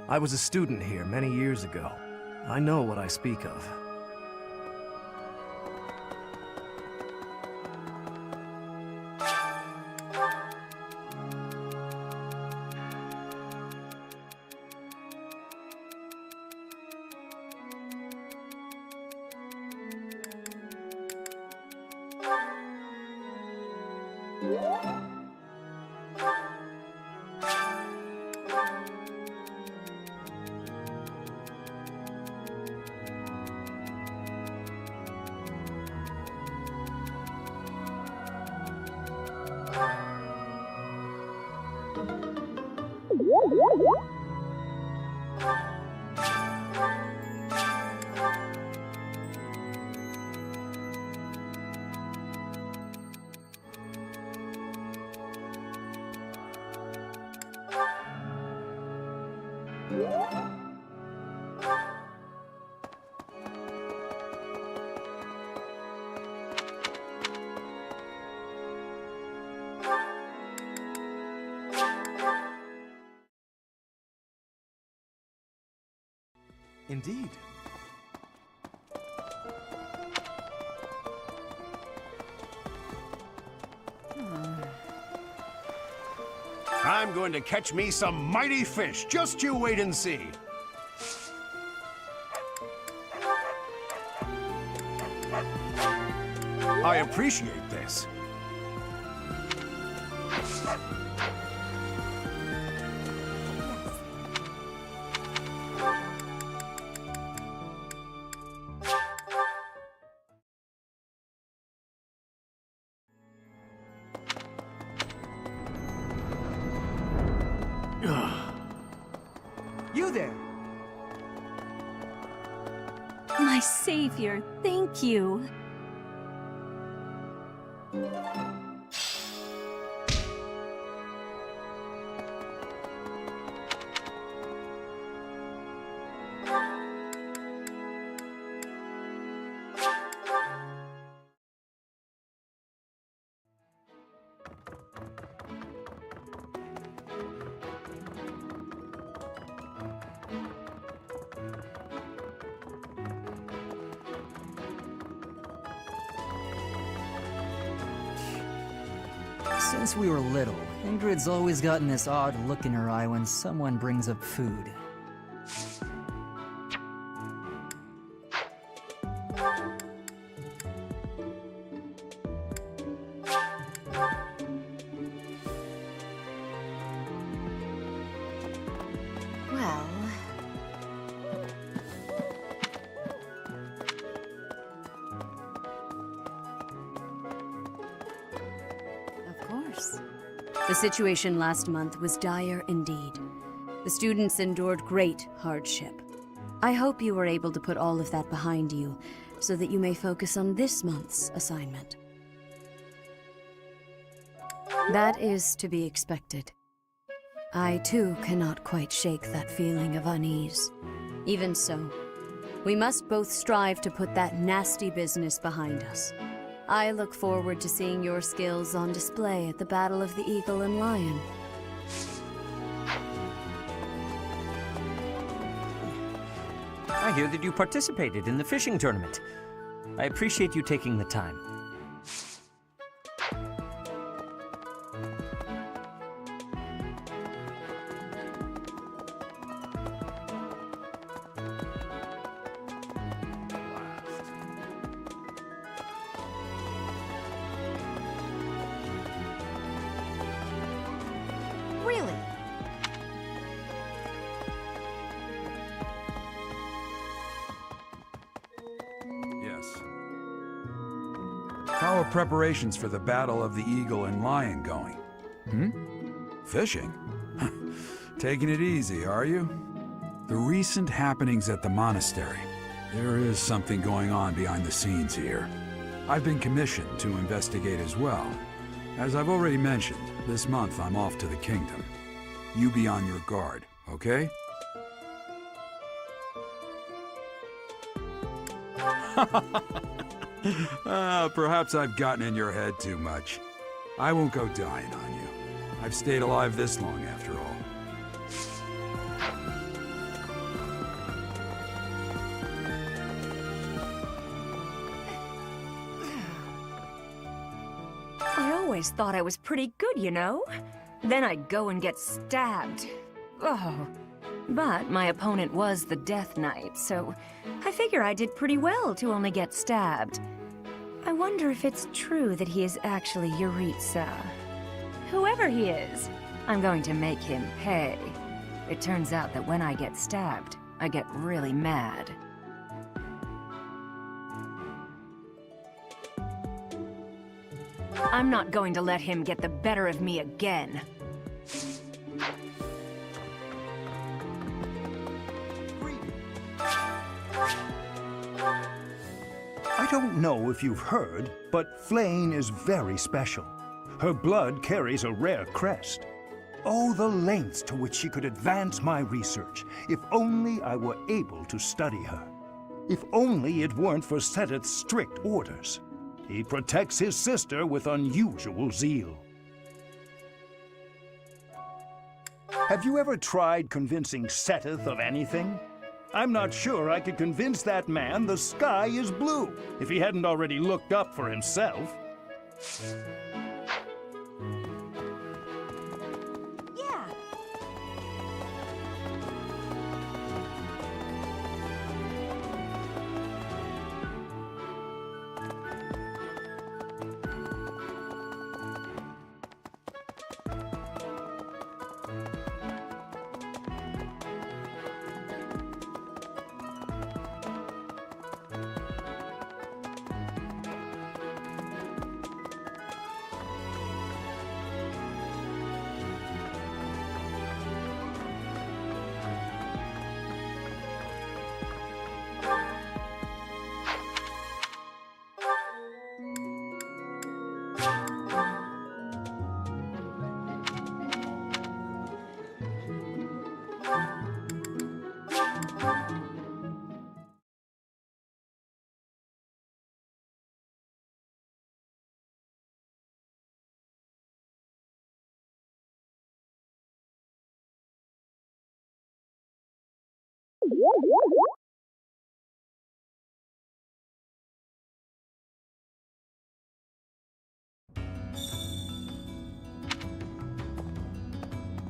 I was a student here many years ago. I know what I speak of. Indeed. I'm going to catch me some mighty fish. Just you wait and see. I appreciate this. You there! My savior, thank you. Since we were little, Ingrid's always gotten this odd look in her eye when someone brings up food. Well... Of course. The situation last month was dire indeed. The students endured great hardship. I hope you were able to put all of that behind you, so that you may focus on this month's assignment. That is to be expected. I too cannot quite shake that feeling of unease. Even so, we must both strive to put that nasty business behind us. I look forward to seeing your skills on display at the Battle of the Eagle and Lion. I hear that you participated in the fishing tournament. I appreciate you taking the time. Really? Yes. How are preparations for the Battle of the Eagle and Lion going? Fishing? Taking it easy, are you? The recent happenings at the monastery. There is something going on behind the scenes here. I've been commissioned to investigate as well. As I've already mentioned, this month I'm off to the kingdom. You be on your guard, okay? Perhaps I've gotten in your head too much. I won't go dying on you. I've stayed alive this long after all. I always thought I was pretty good, you know? Then I'd go and get stabbed. Oh. But my opponent was the Death Knight, so I figure I did pretty well to only get stabbed. I wonder if it's true that he is actually Yuritsa. Whoever he is, I'm going to make him pay. It turns out that when I get stabbed, I get really mad. I'm not going to let him get the better of me again. I don't know if you've heard, but Flayn is very special. Her blood carries a rare crest. Oh, the lengths to which she could advance my research, if only I were able to study her. If only it weren't for Seteth's strict orders. He protects his sister with unusual zeal. Have you ever tried convincing Seteth of anything? I'm not sure I could convince that man the sky is blue, if he hadn't already looked up for himself. Yeah.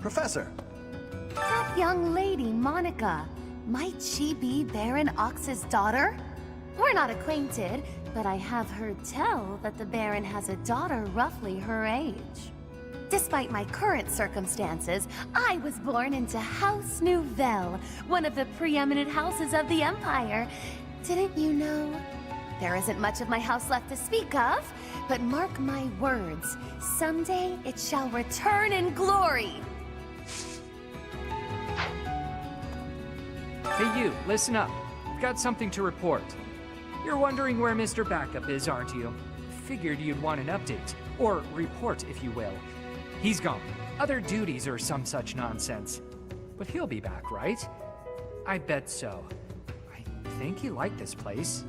Professor! That young lady, Monica. Might she be Baron Ox's daughter? We're not acquainted, but I have heard tell that the Baron has a daughter roughly her age. Despite my current circumstances, I was born into House Nouvelle, one of the preeminent houses of the Empire. Didn't you know? There isn't much of my house left to speak of, but mark my words, someday it shall return in glory. Hey you, listen up. Got something to report. You're wondering where Mr. Backup is, aren't you? Figured you'd want an update, or report if you will. He's gone. Other duties or some such nonsense. But he'll be back, right? I bet so. I think he liked this place.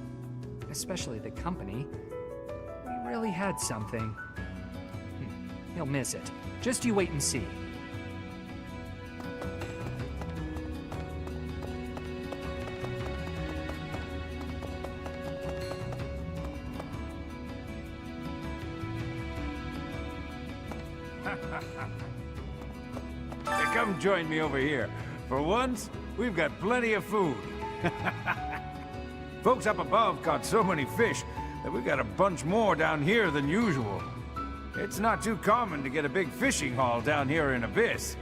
Especially the company. We really had something. He'll miss it. Just you wait and see. Hey, come join me over here. For once, we've got plenty of food. Folks up above caught so many fish that we got a bunch more down here than usual. It's not too common to get a big fishing haul down here in Abyss.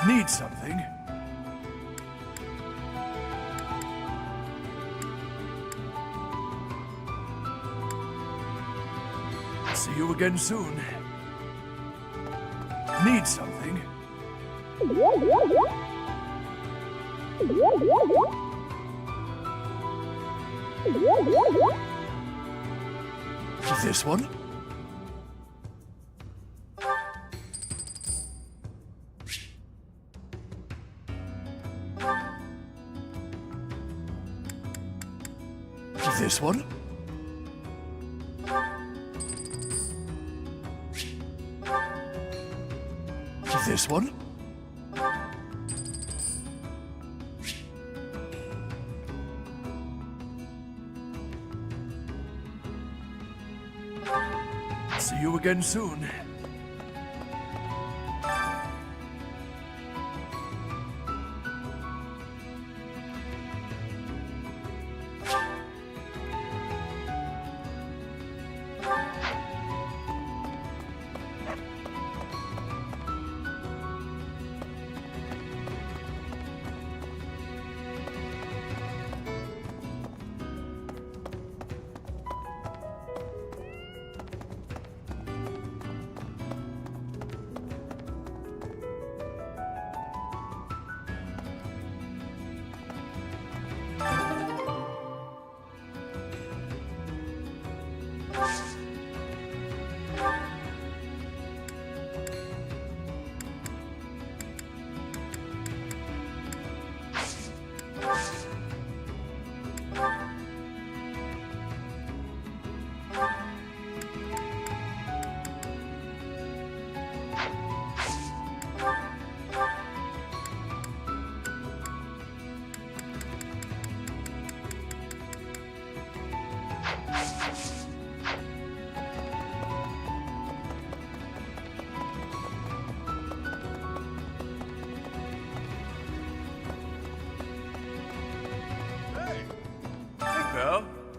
Need something? See you again soon. Need something? This one? This one? This one? See you again soon.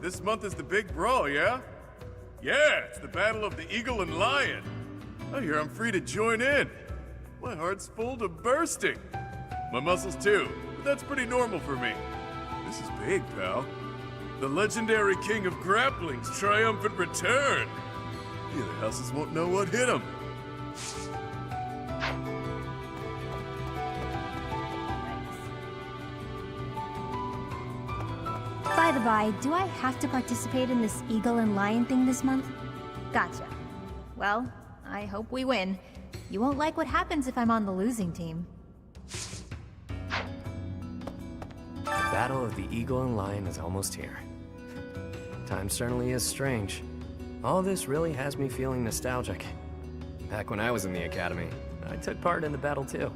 this month is the big brawl, yeah? Yeah, it's the Battle of the Eagle and Lion. I hear I'm free to join in. My heart's full to bursting. My muscles too, but that's pretty normal for me. This is big, pal. The legendary king of grappling's triumphant return. The other houses won't know what hit him. By the by, do I have to participate in this Eagle and Lion thing this month? Gotcha. Well, I hope we win. You won't like what happens if I'm on the losing team. The Battle of the Eagle and Lion is almost here. Time certainly is strange. All this really has me feeling nostalgic. Back when I was in the academy, I took part in the battle too.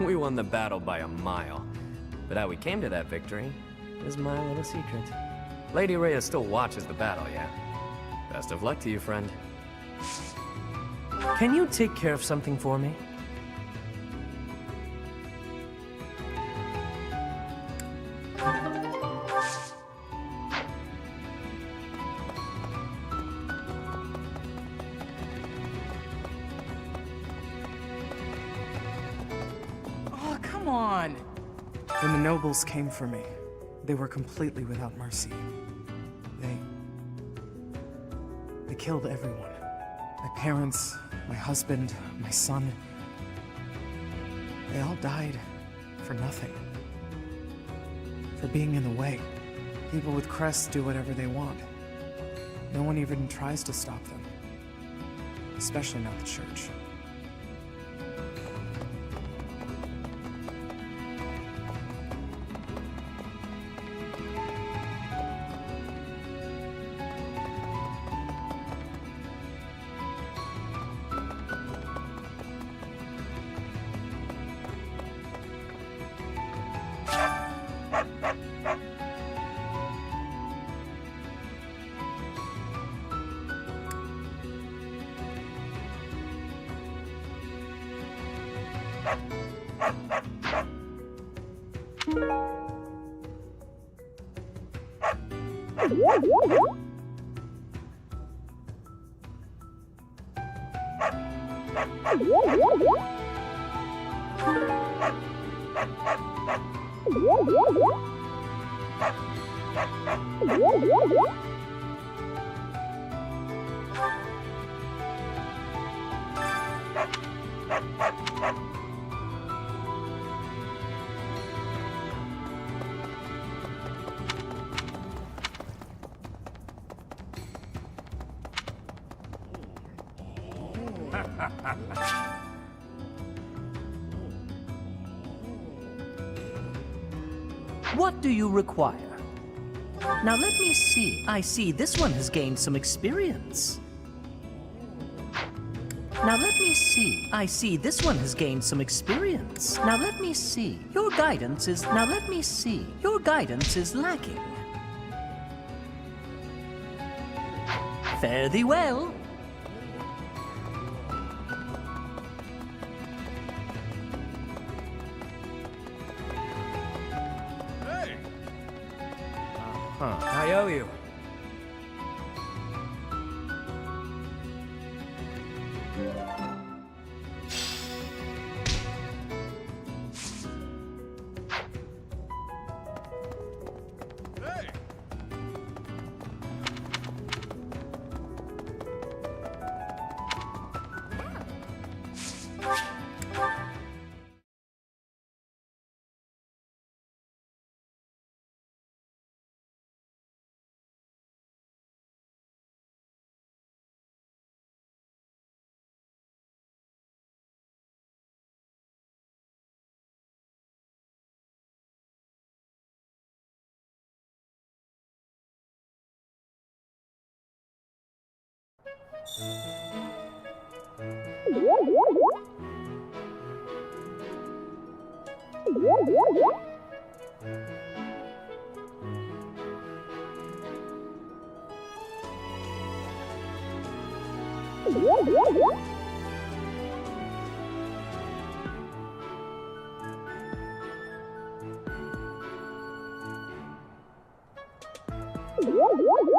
We won the battle by a mile. But how we came to that victory is my little secret. Lady Rhea still watches the battle, yeah? Best of luck to you, friend. Can you take care of something for me? Oh, come on! When the nobles came for me, they were completely without mercy. They killed everyone. My parents, my husband, my son. They all died for nothing. For being in the way. People with crests do whatever they want. No one even tries to stop them. Especially not the church. What do you require? Now let me see. I see this one has gained some experience. Now let me see. I see this one has gained some experience. Now let me see. Your guidance is... Now let me see. Your guidance is lacking. Fare thee well. I owe you. Yeah.